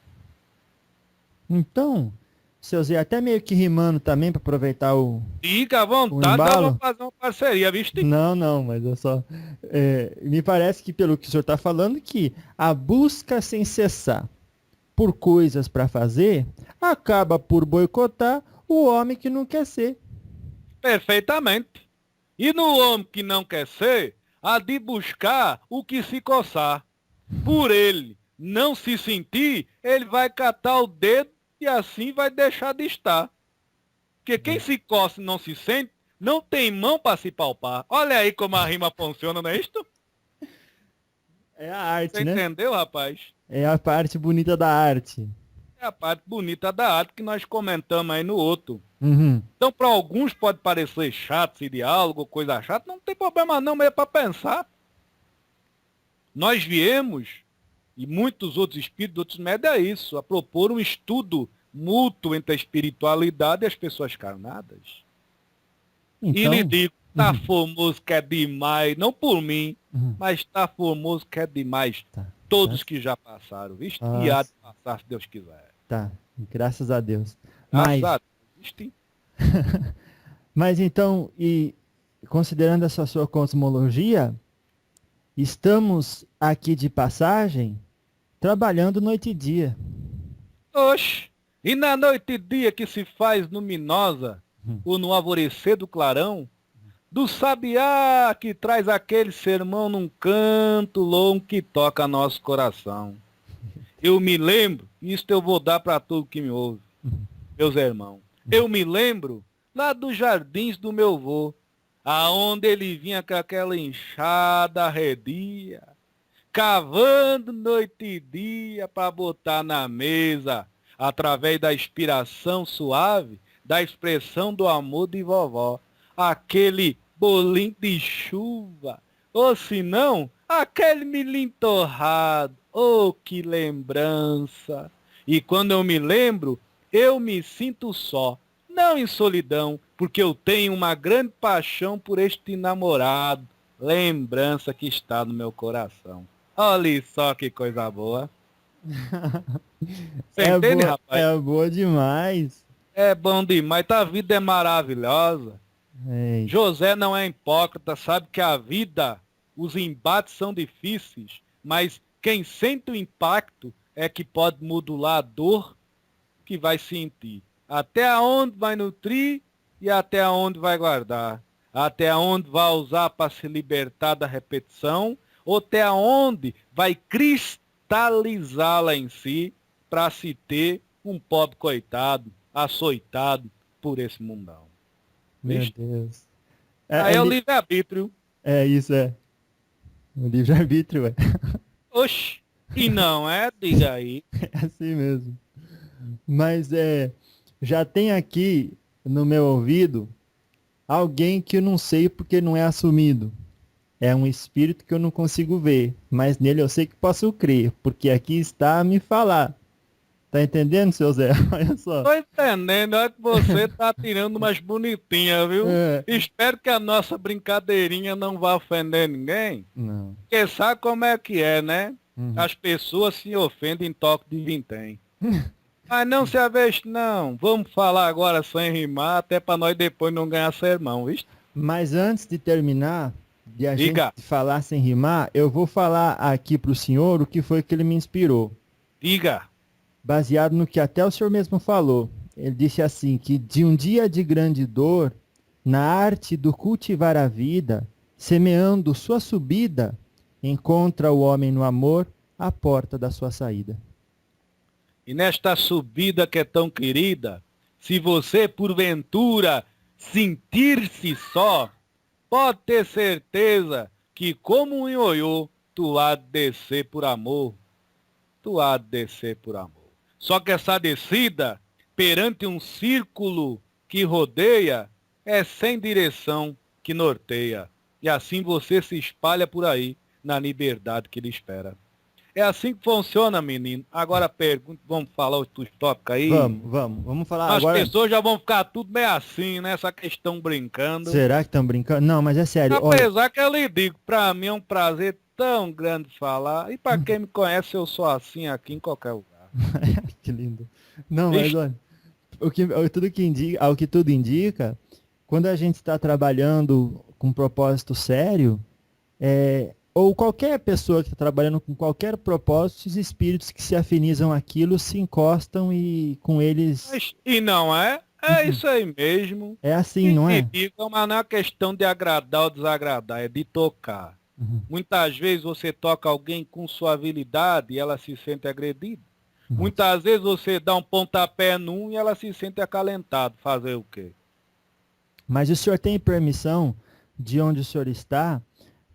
Então, seu Zé, até meio que rimando também para aproveitar o Fica à o vontade, nós embalo. vamos fazer uma parceria, viste? Não, mas eu só. Me parece que, pelo que o senhor está falando, que a busca sem cessar por coisas para fazer acaba por boicotar o homem que não quer ser. Perfeitamente. E no homem que não quer ser, há de buscar o que se coçar. Por ele não se sentir, ele vai catar o dedo e assim vai deixar de estar. Porque quem se coça e não se sente, não tem mão para se palpar. Olha aí como a rima funciona, não é isto? É a arte, Você né? entendeu, rapaz? É a parte bonita da arte. É a parte bonita da arte que nós comentamos aí no outro. Uhum. Então, para alguns pode parecer chato esse diálogo, coisa chata, não tem problema não, mas é para pensar. Nós viemos, e muitos outros espíritos, outros médios, é isso, a propor um estudo mútuo entre a espiritualidade e as pessoas carnadas. Então, E lhe digo, tá formoso que é demais, não por mim, Uhum. mas tá formoso que é demais. Tá. Todos que já passaram, viste? E Nossa. há de passar, se Deus quiser. Tá, graças a Deus. Graças Mas, a Deus, viste? mas então, e considerando essa sua cosmologia, estamos aqui de passagem, trabalhando noite e dia. Oxe, e na noite e dia que se faz luminosa, Hum. ou no alvorecer do clarão, do sabiá que traz aquele sermão num canto longo que toca nosso coração. Eu me lembro, isto eu vou dar para todo que me ouve, meus irmãos. Eu me lembro lá dos jardins do meu avô, aonde ele vinha com aquela enxada arredia, cavando noite e dia para botar na mesa, através da inspiração suave, da expressão do amor de vovó. Aquele bolinho de chuva, ou se não, aquele milhinho torrado. Oh, que lembrança! E quando eu me lembro, eu me sinto só, não em solidão, porque eu tenho uma grande paixão por este namorado. Lembrança que está no meu coração. Olha só que coisa boa. Você entende, rapaz? É boa demais. É bom demais, a vida é maravilhosa. Ei, José não é hipócrita, sabe que a vida, os embates são difíceis, mas quem sente o impacto é que pode modular a dor que vai sentir. Até onde vai nutrir e até onde vai guardar. Até onde vai usar para se libertar da repetição, ou até onde vai cristalizá-la em si para se ter um pobre coitado, açoitado por esse mundão. meu Vixe? Deus. Aí é o livre-arbítrio. É isso, é. O livre-arbítrio, é. Oxi, e não é? Diga aí. É assim mesmo. Mas já tem aqui no meu ouvido alguém que eu não sei porque não é assumido. É um espírito que eu não consigo ver, mas nele eu sei que posso crer, porque aqui está a me falar. Tá entendendo, seu Zé? Olha só. Tô entendendo, olha que você tá tirando umas bonitinhas, viu? É. Espero que a nossa brincadeirinha não vá ofender ninguém. Não. Porque sabe como é que é, né? Uhum. As pessoas se ofendem em toque de vintém. Mas não se aveste, não. Vamos falar agora sem rimar, até para nós depois não ganhar sermão, viu? Mas antes de terminar, de a Diga. gente falar sem rimar, eu vou falar aqui pro senhor o que foi que ele me inspirou. Diga. Baseado no que até o senhor mesmo falou. Ele disse assim, que de um dia de grande dor, na arte do cultivar a vida, semeando sua subida, encontra o homem no amor a porta da sua saída. E nesta subida que é tão querida, se você porventura sentir-se só, pode ter certeza que como um ioiô, tu há de descer por amor. Tu há de descer por amor. Só que essa descida, perante um círculo que rodeia, é sem direção que norteia. E assim você se espalha por aí, na liberdade que lhe espera. É assim que funciona, menino. Agora pergunta, vamos falar os tópicos aí? Vamos falar As agora. pessoas já vão ficar tudo meio assim, né? Essa questão brincando. Será que estão brincando? Não, mas é sério. Olha, Apesar que eu lhe digo, pra mim é um prazer tão grande falar. E pra quem me conhece, eu sou assim aqui em qualquer lugar. que lindo. Não, mas Vixe. olha, ao que tudo indica, quando a gente está trabalhando com um propósito sério, ou qualquer pessoa que está trabalhando com qualquer propósito, os espíritos que se afinizam àquilo se encostam e com eles... E não é? É isso aí mesmo. É assim, não é? Mas não é uma questão de agradar ou desagradar, é de tocar. Uhum. Muitas vezes você toca alguém com suavidade e ela se sente agredida. Muitas vezes você dá um pontapé num e ela se sente acalentado. Fazer o quê? Mas o senhor tem permissão de onde o senhor está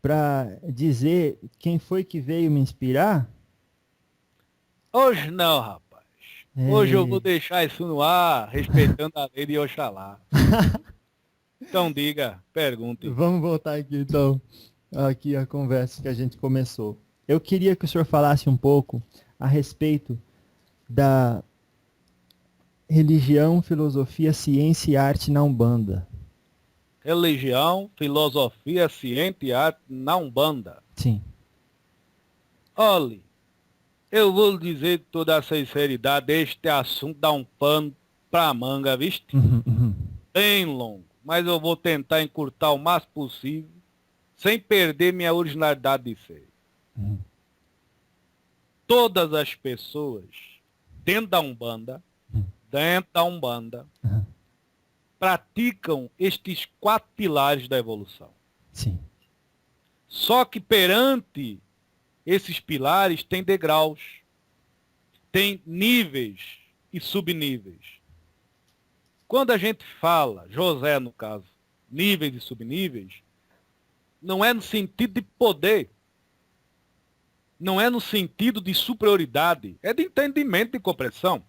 para dizer quem foi que veio me inspirar? Hoje não, rapaz. Hoje eu vou deixar isso no ar, respeitando a lei de Oxalá. Então diga, pergunte. Vamos voltar aqui então, aqui a conversa que a gente começou. Eu queria que o senhor falasse um pouco a respeito da religião, filosofia, ciência e arte na Umbanda. Religião, filosofia, ciência e arte na Umbanda. Sim. Olhe, eu vou lhe dizer com toda a sinceridade, este assunto dá um pano pra manga, viste? Bem longo, mas eu vou tentar encurtar o máximo possível, sem perder minha originalidade de ser. Todas as pessoas dentro da Umbanda, praticam estes 4 pilares da evolução. Sim. Só que perante esses pilares tem degraus, tem níveis e subníveis. Quando a gente fala, José no caso, níveis e subníveis, não é no sentido de poder, não é no sentido de superioridade, é de entendimento e compreensão.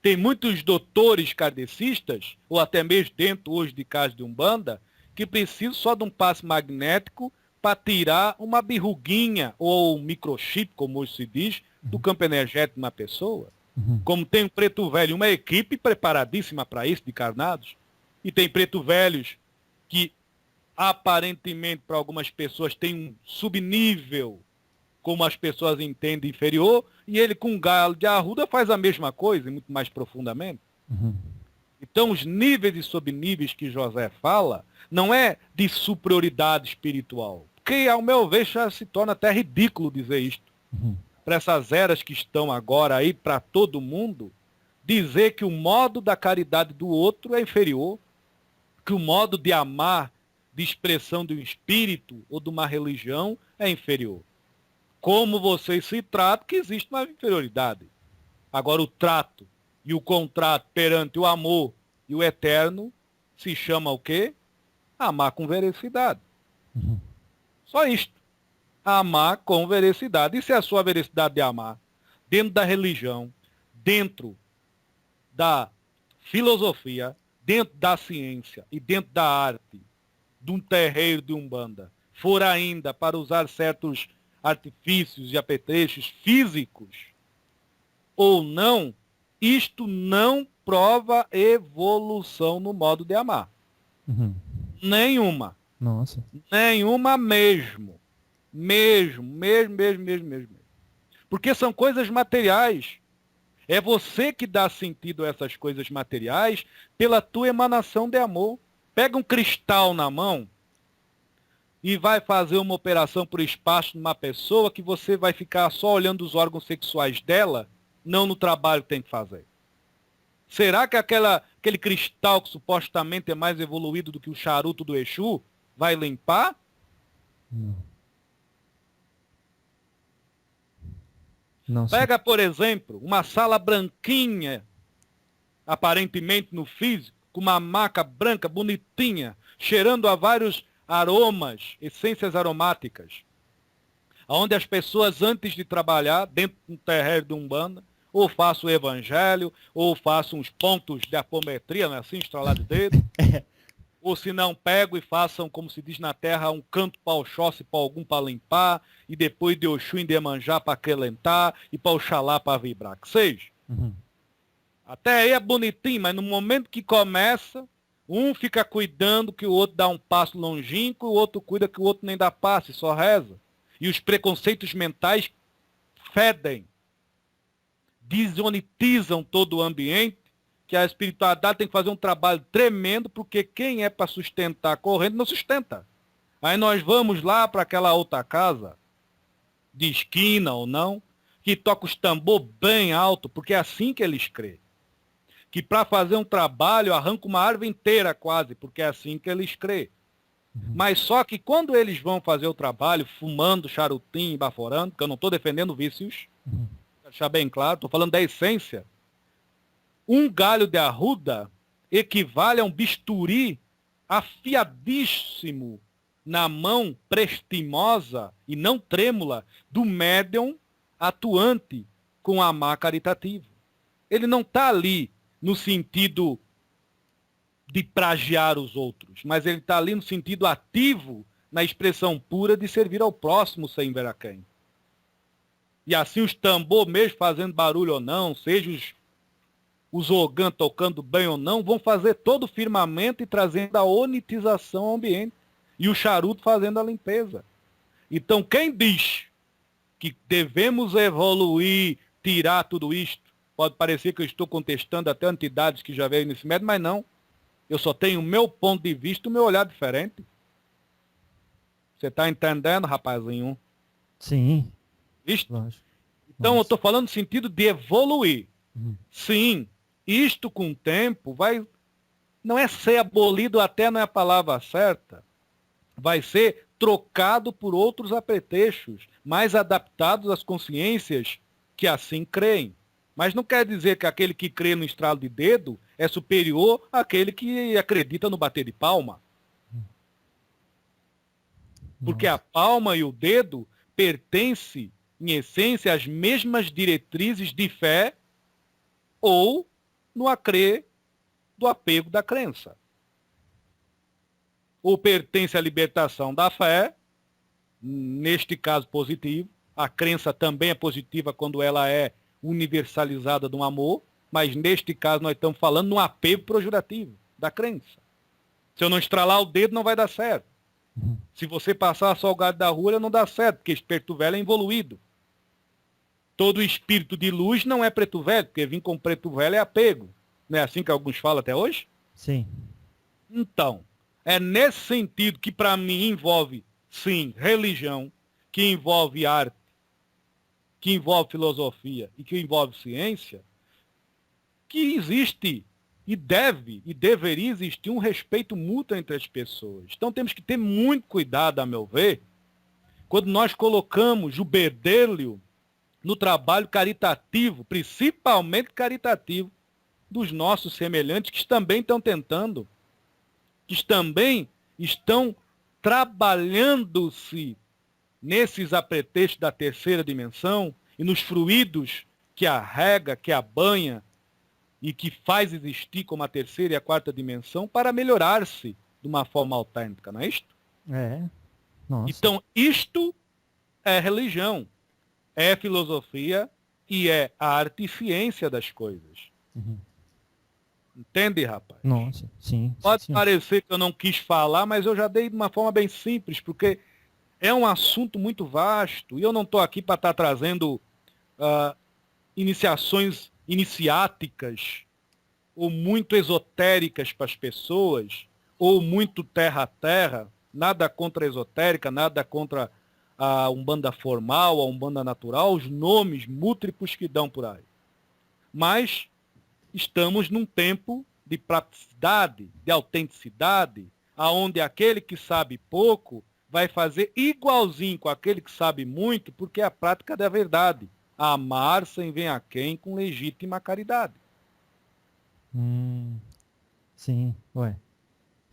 Tem muitos doutores kardecistas, ou até mesmo dentro hoje de casa de Umbanda, que precisam só de um passe magnético para tirar uma birruguinha ou um microchip, como hoje se diz, do campo energético de uma pessoa. Como tem um preto velho, uma equipe preparadíssima para isso, de encarnados, e tem preto velhos que aparentemente para algumas pessoas tem um subnível, como as pessoas entendem, inferior, e ele com um galo de arruda faz a mesma coisa, muito mais profundamente. Então os níveis e subníveis que José fala, não é de superioridade espiritual, porque ao meu ver já se torna até ridículo dizer isto. Para essas eras que estão agora aí, para todo mundo, dizer que o modo da caridade do outro é inferior, que o modo de amar, de expressão de um espírito ou de uma religião é inferior. Como vocês se tratam, que existe uma inferioridade. Agora o trato e o contrato perante o amor e o eterno se chama o quê? Amar com veracidade. Só isto. Amar com veracidade. Isso é a sua veracidade de amar. Dentro da religião, dentro da filosofia, dentro da ciência e dentro da arte, de um terreiro de Umbanda, for ainda para usar certos artifícios e apetrechos físicos ou não, isto não prova evolução no modo de amar. Nenhuma. Nossa. Nenhuma mesmo. Mesmo. Porque são coisas materiais. É você que dá sentido a essas coisas materiais pela tua emanação de amor. Pega um cristal na mão e vai fazer uma operação por espaço numa pessoa que você vai ficar só olhando os órgãos sexuais dela, não no trabalho que tem que fazer. Será que aquele cristal que supostamente é mais evoluído do que o charuto do Exu vai limpar? Não. Pega, por exemplo, uma sala branquinha, aparentemente no físico, com uma maca branca bonitinha, cheirando a vários aromas, essências aromáticas, onde as pessoas, antes de trabalhar dentro de um terreiro de Umbanda, ou façam o evangelho, ou façam uns pontos de apometria, né, assim, estralar de dedo, ou se não, pegam e façam, como se diz na terra, um canto para Oxóssi, para algum para limpar, e depois de Oxum e de Iemanjá para aquelentar, e para Oxalá para vibrar, que seja. Até aí é bonitinho, mas no momento que começa, um fica cuidando que o outro dá um passo longínquo, o outro cuida que o outro nem dá passo, e só reza. E os preconceitos mentais fedem, desonitizam todo o ambiente, que a espiritualidade tem que fazer um trabalho tremendo, porque quem é para sustentar a corrente não sustenta. Aí nós vamos lá para aquela outra casa, de esquina ou não, que toca os tambor bem alto, porque é assim que eles creem. Que para fazer um trabalho arranca uma árvore inteira quase, porque é assim que eles creem. Mas só que quando eles vão fazer o trabalho, fumando, charutinho, baforando, porque eu não estou defendendo vícios, para deixar bem claro, estou falando da essência, um galho de arruda equivale a um bisturi afiadíssimo na mão prestimosa e não trêmula do médium atuante com amar caritativo. Ele não está ali no sentido de pragiar os outros, mas ele está ali no sentido ativo, na expressão pura de servir ao próximo sem ver a quem. E assim os tambor mesmo fazendo barulho ou não, seja os orgãs tocando bem ou não, vão fazer todo o firmamento e trazendo a onitização ao ambiente. E o charuto fazendo a limpeza. Então quem diz que devemos evoluir, tirar tudo isto, pode parecer que eu estou contestando até entidades que já veio nesse método, mas não. Eu só tenho o meu ponto de vista, o meu olhar diferente. Você está entendendo, rapazinho? Sim. Isto? Lógico. Então Nossa. eu estou falando no sentido de evoluir. Sim, isto com o tempo vai... Não é ser abolido, até não é a palavra certa. Vai ser trocado por outros apetrechos, mais adaptados às consciências que assim creem. Mas não quer dizer que aquele que crê no estralo de dedo é superior àquele que acredita no bater de palma. Porque a palma e o dedo pertencem, em essência, às mesmas diretrizes de fé ou no acrê do apego da crença. Ou pertence à libertação da fé, neste caso positivo. A crença também é positiva quando ela é universalizada no amor, mas neste caso nós estamos falando no apego projurativo da crença. Se eu não estralar o dedo, não vai dar certo. Se você passar só o galho da rua, não dá certo, porque esse preto velho é evoluído. Todo espírito de luz não é preto velho, porque vir com preto velho é apego. Não é assim que alguns falam até hoje? Sim. Então, é nesse sentido que para mim envolve, sim, religião, que envolve arte, que envolve filosofia e que envolve ciência, que existe e deveria existir um respeito mútuo entre as pessoas. Então temos que ter muito cuidado, a meu ver, quando nós colocamos o bedelho no trabalho caritativo, principalmente caritativo, dos nossos semelhantes que também estão tentando, que também estão trabalhando-se nesses apretextos da terceira dimensão e nos fluidos que a rega, que a banha e que faz existir como a terceira e a quarta dimensão para melhorar-se de uma forma autêntica, não é isto? É. Nossa. Então, isto é religião, é filosofia e é a arte e ciência das coisas. Uhum. Entende, rapaz? Nossa, sim. Pode sim. parecer que eu não quis falar, mas eu já dei de uma forma bem simples, porque é um assunto muito vasto e eu não estou aqui para estar trazendo iniciações iniciáticas ou muito esotéricas para as pessoas, ou muito terra a terra, nada contra a esotérica, nada contra a Umbanda formal, a Umbanda natural, os nomes múltiplos que dão por aí. Mas estamos num tempo de praticidade, de autenticidade, aonde aquele que sabe pouco vai fazer igualzinho com aquele que sabe muito, porque é a prática da verdade. Amar sem ver a quem com legítima caridade. Sim, ué.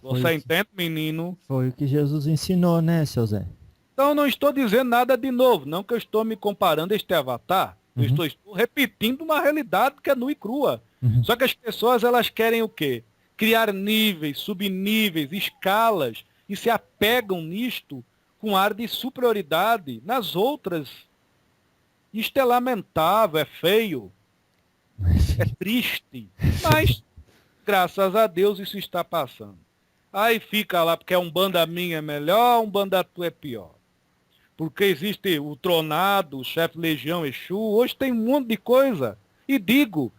Você entende, menino? Foi o que Jesus ensinou, né, seu Zé? Então não estou dizendo nada de novo, não que eu estou me comparando a este avatar. Eu estou repetindo uma realidade que é nua e crua. Só que as pessoas, elas querem o quê? Criar níveis, subníveis, escalas, e se apegam nisto com ar de superioridade nas outras. Isto é lamentável, é feio, é triste, mas graças a Deus isso está passando. Aí fica lá, porque a Umbanda minha é melhor, a Umbanda tua é pior. Porque existe o Tronado, o chefe Legião Exu, hoje tem um monte de coisa. E digo,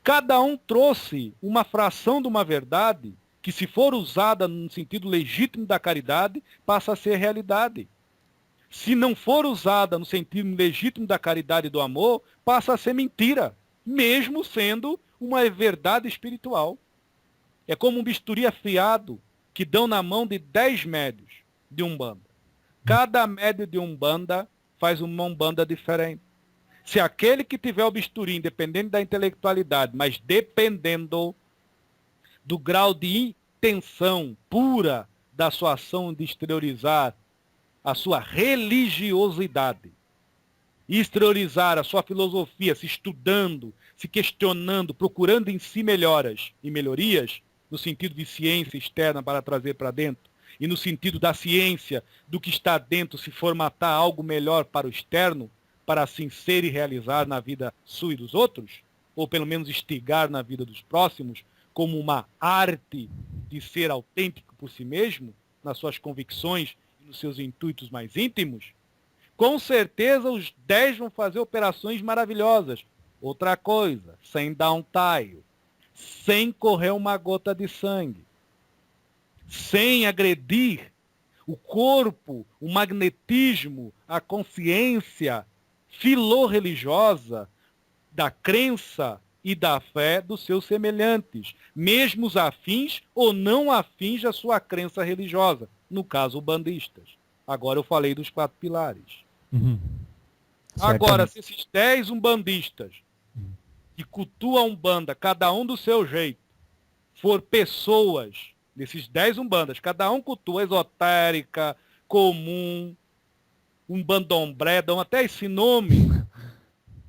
cada um trouxe uma fração de uma verdade que, se for usada no sentido legítimo da caridade, passa a ser realidade. Se não for usada no sentido legítimo da caridade e do amor, passa a ser mentira, mesmo sendo uma verdade espiritual. É como um bisturi afiado que dão na mão de 10 médios de Umbanda. Cada médio de Umbanda faz uma Umbanda diferente. Se aquele que tiver o bisturi, independente da intelectualidade, mas dependendo do grau de intenção pura da sua ação de exteriorizar a sua religiosidade, e exteriorizar a sua filosofia, se estudando, se questionando, procurando em si melhoras e melhorias, no sentido de ciência externa para trazer para dentro, e no sentido da ciência, do que está dentro, se formatar algo melhor para o externo, para assim ser e realizar na vida sua e dos outros, ou pelo menos instigar na vida dos próximos, como uma arte de ser autêntico por si mesmo, nas suas convicções e nos seus intuitos mais íntimos, com certeza os 10 vão fazer operações maravilhosas. Outra coisa, sem dar um taio, sem correr uma gota de sangue, sem agredir o corpo, o magnetismo, a consciência filorreligiosa da crença e da fé dos seus semelhantes, mesmo os afins ou não afins à sua crença religiosa, no caso, bandistas. Agora eu falei dos 4 pilares. Agora, se esses 10 umbandistas que cultuam a Umbanda, cada um do seu jeito, for pessoas, desses 10 umbandas, cada um cultua esotérica, comum, umbandombré, dão até esse nome,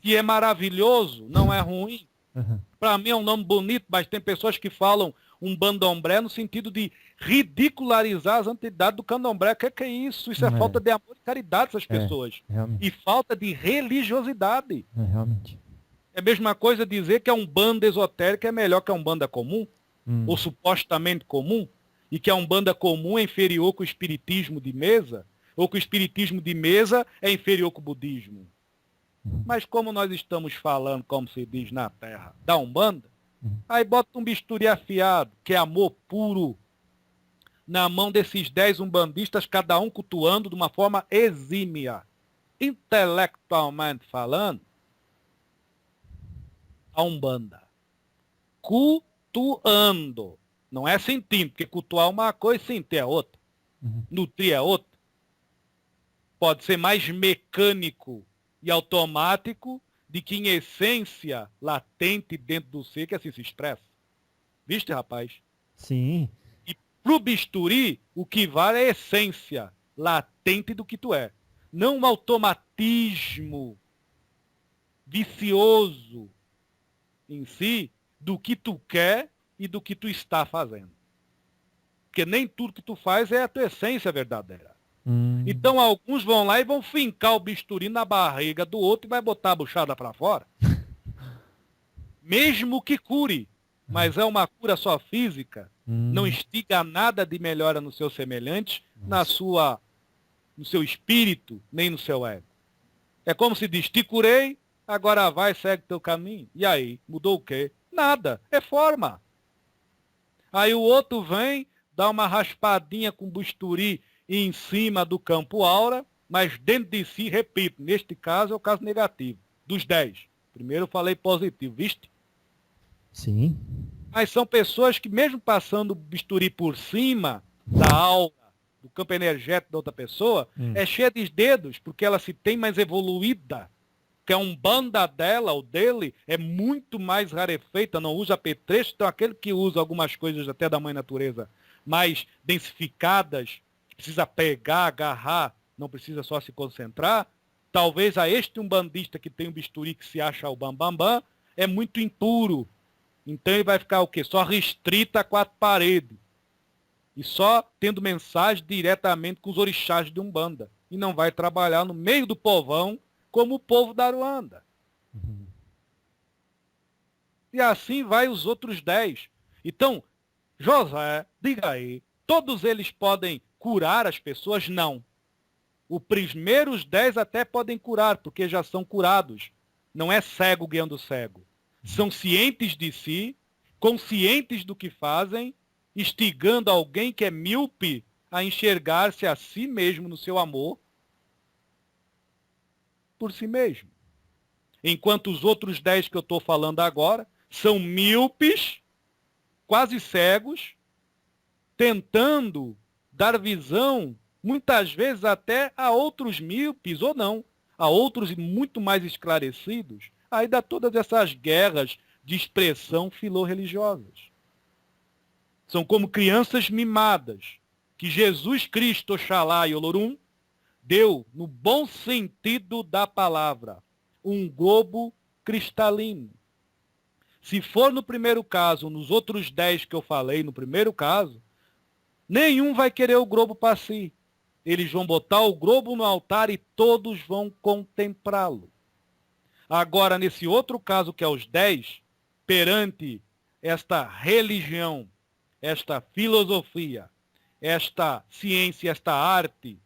que é maravilhoso, não é ruim, Uhum. Para mim é um nome bonito, mas tem pessoas que falam um bandombré no sentido de ridicularizar as entidades do candomblé. O que é isso? Isso é falta de amor e caridade dessas pessoas. Realmente. E falta de religiosidade. Realmente. É a mesma coisa dizer que a Umbanda esotérica é melhor que a Umbanda comum, ou supostamente comum, e que a Umbanda comum é inferior que o espiritismo de mesa, ou que o espiritismo de mesa é inferior que o budismo. Mas como nós estamos falando, como se diz na terra, da Umbanda, aí bota um bisturi afiado, que é amor puro, na mão desses 10 umbandistas, cada um cultuando de uma forma exímia. Intelectualmente falando, a Umbanda. Cultuando. Não é sentindo, porque cultuar é uma coisa e sentir é outra. Nutrir é outra. Pode ser mais mecânico e automático de que em essência latente dentro do ser que assim se expressa. Viste, rapaz? Sim. E pro bisturi, o que vale é a essência latente do que tu é. Não um automatismo vicioso em si do que tu quer e do que tu está fazendo. Porque nem tudo que tu faz é a tua essência verdadeira. Então alguns vão lá e vão fincar o bisturi na barriga do outro e vai botar a buchada para fora. Mesmo que cure, mas é uma cura só física, não instiga nada de melhora no seu semelhante, no seu espírito, nem no seu ego. É como se diz, te curei, agora vai, segue teu caminho. E aí, mudou o quê? Nada, é forma. Aí o outro vem, dá uma raspadinha com bisturi em cima do campo aura, mas dentro de si, repito, neste caso é o caso negativo, dos 10. Primeiro eu falei positivo, viste? Sim. Mas são pessoas que mesmo passando o bisturi por cima da aura, do campo energético da outra pessoa, é cheia de dedos, porque ela se tem mais evoluída, que a umbanda dela, ou dele, é muito mais rarefeita, não usa apetrecho, então aquele que usa algumas coisas até da mãe natureza mais densificadas, que precisa pegar, agarrar, não precisa só se concentrar, talvez a este umbandista que tem um bisturi que se acha o bambambam, é muito impuro. Então ele vai ficar o quê? Só restrito a 4 paredes. E só tendo mensagem diretamente com os orixás de Umbanda. E não vai trabalhar no meio do povão como o povo da Aruanda. E assim vai os outros 10. Então, José, diga aí, todos eles podem curar as pessoas? Não. Os primeiros 10 até podem curar, porque já são curados. Não é cego guiando cego. São cientes de si, conscientes do que fazem, instigando alguém que é míope a enxergar-se a si mesmo no seu amor por si mesmo. Enquanto os outros 10 que eu estou falando agora são míopes, quase cegos, tentando dar visão, muitas vezes até a outros míopes, ou não, a outros muito mais esclarecidos. Aí dá todas essas guerras de expressão filorreligiosas. São como crianças mimadas, que Jesus Cristo, Oxalá e Olorum, deu, no bom sentido da palavra, um globo cristalino. Se for no primeiro caso, nos outros 10 que eu falei no primeiro caso, nenhum vai querer o globo para si. Eles vão botar o globo no altar e todos vão contemplá-lo. Agora, nesse outro caso, que é os 10, perante esta religião, esta filosofia, esta ciência, esta arte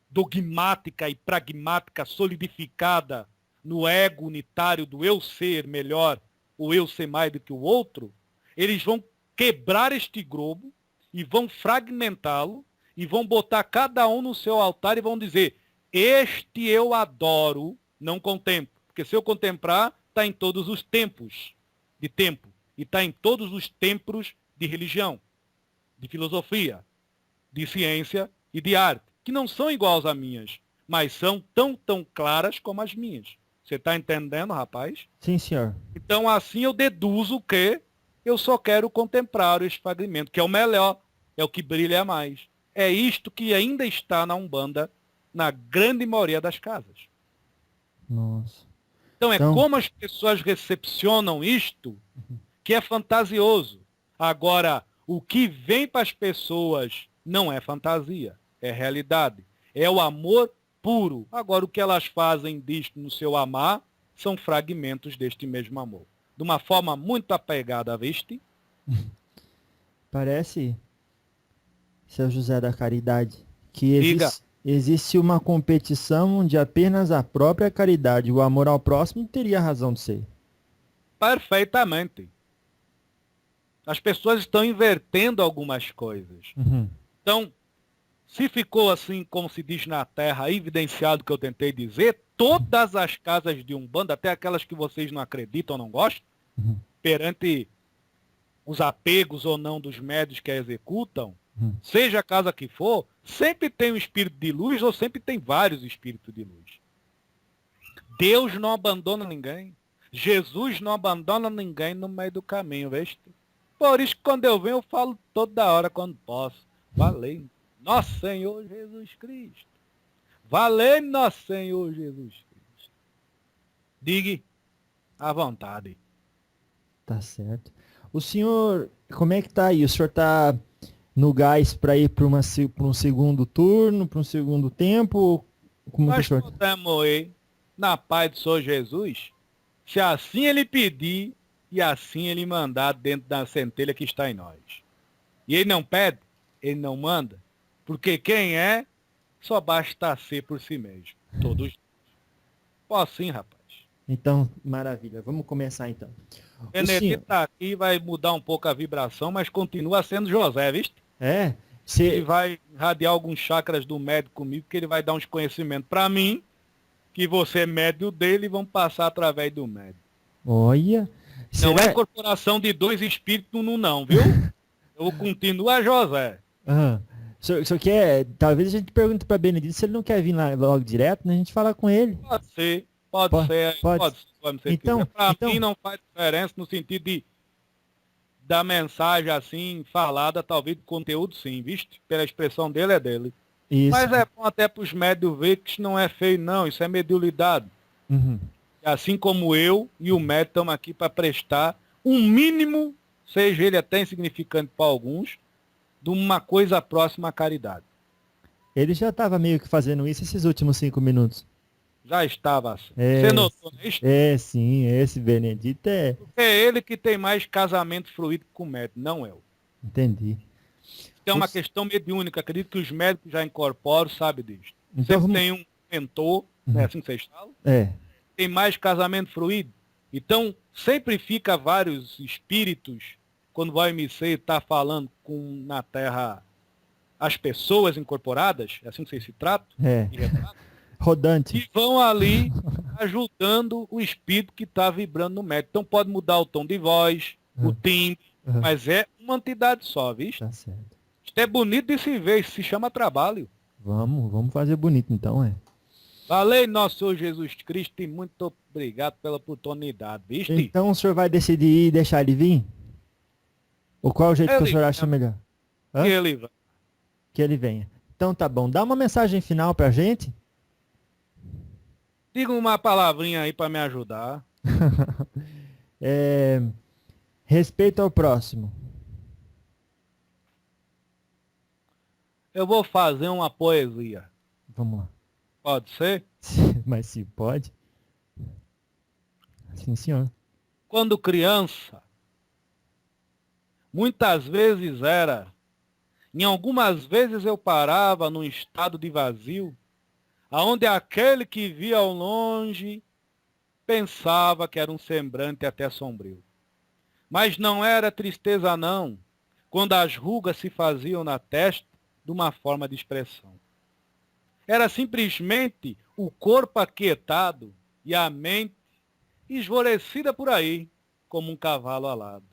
dogmática e pragmática solidificada no ego unitário do eu ser melhor, o eu ser mais do que o outro, eles vão quebrar este globo e vão fragmentá-lo e vão botar cada um no seu altar e vão dizer, este eu adoro, não contemplo. Porque se eu contemplar, está em todos os tempos de tempo. E está em todos os templos de religião, de filosofia, de ciência e de arte. Que não são iguais às minhas, mas são tão claras como as minhas. Você está entendendo, rapaz? Sim, senhor. Então, assim eu deduzo que eu só quero contemplar este fragmento, que é o melhor, é o que brilha mais. É isto que ainda está na Umbanda, na grande maioria das casas. Nossa. Então é Então, como as pessoas recepcionam isto que é fantasioso. Agora, o que vem para as pessoas não é fantasia, é realidade. É o amor puro. Agora, o que elas fazem disto no seu amar são fragmentos deste mesmo amor. De uma forma muito apegada, viste? parece, seu José da Caridade, que Diga, existe uma competição onde apenas a própria caridade, o amor ao próximo, teria razão de ser. perfeitamente. As pessoas estão invertendo algumas coisas. Uhum. Então, se ficou assim, como se diz na Terra, evidenciado o que eu tentei dizer, todas as casas de Umbanda, até aquelas que vocês não acreditam ou não gostam, Uhum. perante os apegos ou não dos médios que a executam, Uhum. seja a casa que for, sempre tem um espírito de luz ou sempre tem vários espíritos de luz. Deus não abandona ninguém. Jesus não abandona ninguém no meio do caminho, veste? Por isso que quando eu venho eu falo toda hora quando posso. Valeu, nosso Senhor Jesus Cristo. Valeu, nosso Senhor Jesus Cristo. Diga à vontade. Tá certo. O senhor, como é que tá aí? O senhor tá no gás para ir para um segundo turno, para um segundo tempo? Como que o Nós senhor... podemos ir na paz do Senhor Jesus, se assim ele pedir e assim ele mandar dentro da centelha que está em nós. E ele não pede, ele não manda, porque quem é, só basta ser por si mesmo. Todos. Posso sim, rapaz. Então, maravilha. Vamos começar então. O Benedito senhor... está aqui, vai mudar um pouco a vibração, mas continua sendo José, viste? É? Ele Você... vai irradiar alguns chakras do médico comigo, que ele vai dar uns conhecimentos para mim, que você é médio dele e vão passar através do médico. Olha... Não é Será... incorporação de dois espíritos num não, viu? Eu continuo a José. Ah, o senhor quer... Talvez a gente pergunte para Benedito se ele não quer vir lá logo direto, né? A gente fala com ele. Pode ser, pode Pode, ser, pode. pode ser, como você Então, quiser. Para então... mim não faz diferença no sentido de da mensagem assim falada, talvez do conteúdo sim, viste? Pela expressão dele é dele. Isso. Mas é bom até para os médios ver que isso não é feio não, isso é mediunidade. Uhum. Assim como eu e o médico estamos aqui para prestar um mínimo, seja ele até insignificante para alguns, de uma coisa próxima à caridade. Ele já estava meio que fazendo isso esses últimos 5 minutos. Já estava assim. É, Você notou, né? é, sim, esse Benedito é... É ele que tem mais casamento fluido com o médico, não eu. Entendi. É uma Os- questão mediúnica, acredito que os médicos já incorporam, sabe disso. Então Sempre vamos... tem um mentor, né, assim que vocês falam, É, tem mais casamento fluido. Então, sempre fica vários espíritos, quando vai MC estar falando com na Terra as pessoas incorporadas, é assim que vocês se tratam, é. e retratam, Rodante. e vão ali ajudando o espírito que está vibrando no médico. Então pode mudar o tom de voz, o timbre, Uhum. mas é uma entidade só, viu? Tá certo. Isto é bonito de se ver, isso se chama trabalho. Vamos fazer bonito então, é. Valeu, nosso Senhor Jesus Cristo, e muito obrigado pela oportunidade, viste? Então o senhor vai decidir deixar ele vir? Ou qual é o jeito que o senhor acha melhor? Hã? Ele, Que ele venha. Então tá bom. Dá uma mensagem final pra gente. diga uma palavrinha aí para me ajudar. É, respeito ao próximo. Eu vou fazer uma poesia. Vamos lá. Pode ser? Mas se pode. Sim, senhor. Quando criança, muitas vezes era, em algumas vezes eu parava num estado de vazio, aonde aquele que via ao longe pensava que era um semblante até sombrio. Mas não era tristeza não, quando as rugas se faziam na testa de uma forma de expressão. Era simplesmente o corpo aquietado e a mente esvorecida por aí, como um cavalo alado.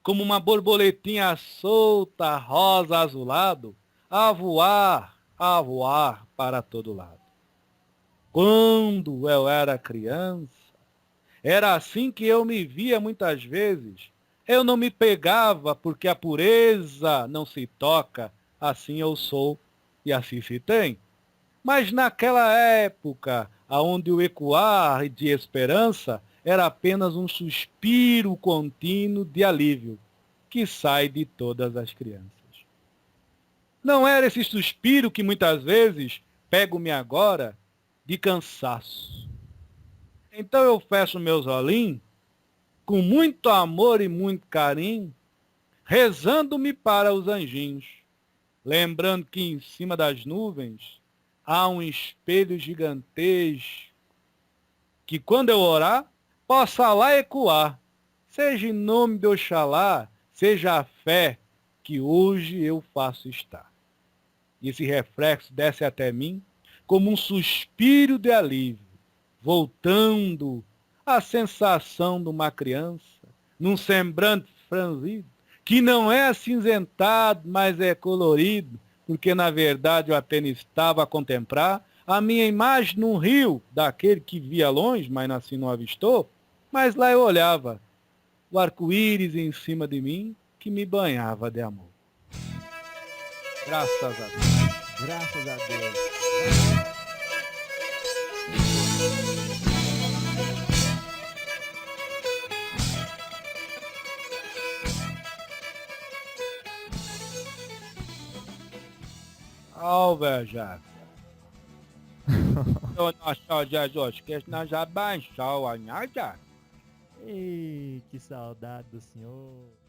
Como uma borboletinha solta, rosa azulado, a voar para todo lado. Quando eu era criança, era assim que eu me via muitas vezes. Eu não me pegava porque a pureza não se toca, assim eu sou e assim se tem. Mas naquela época, aonde o ecoar de esperança era apenas um suspiro contínuo de alívio que sai de todas as crianças. Não era esse suspiro que muitas vezes pego-me agora de cansaço. Então eu fecho meus olhinhos com muito amor e muito carinho, rezando-me para os anjinhos, lembrando que em cima das nuvens há um espelho gigantesco que quando eu orar, possa lá ecoar, seja em nome de Oxalá, seja a fé que hoje eu faço estar. E esse reflexo desce até mim como um suspiro de alívio, voltando à sensação de uma criança, num semblante franzido, que não é acinzentado, mas é colorido, porque na verdade eu apenas estava a contemplar a minha imagem num rio, daquele que via longe, mas assim não avistou, mas lá eu olhava, o arco-íris em cima de mim, que me banhava de amor. Graças a Deus. Graças a Deus. Alvejado. Nossa, Jesus, que nós já baixou a nada. Ei, que saudade do senhor.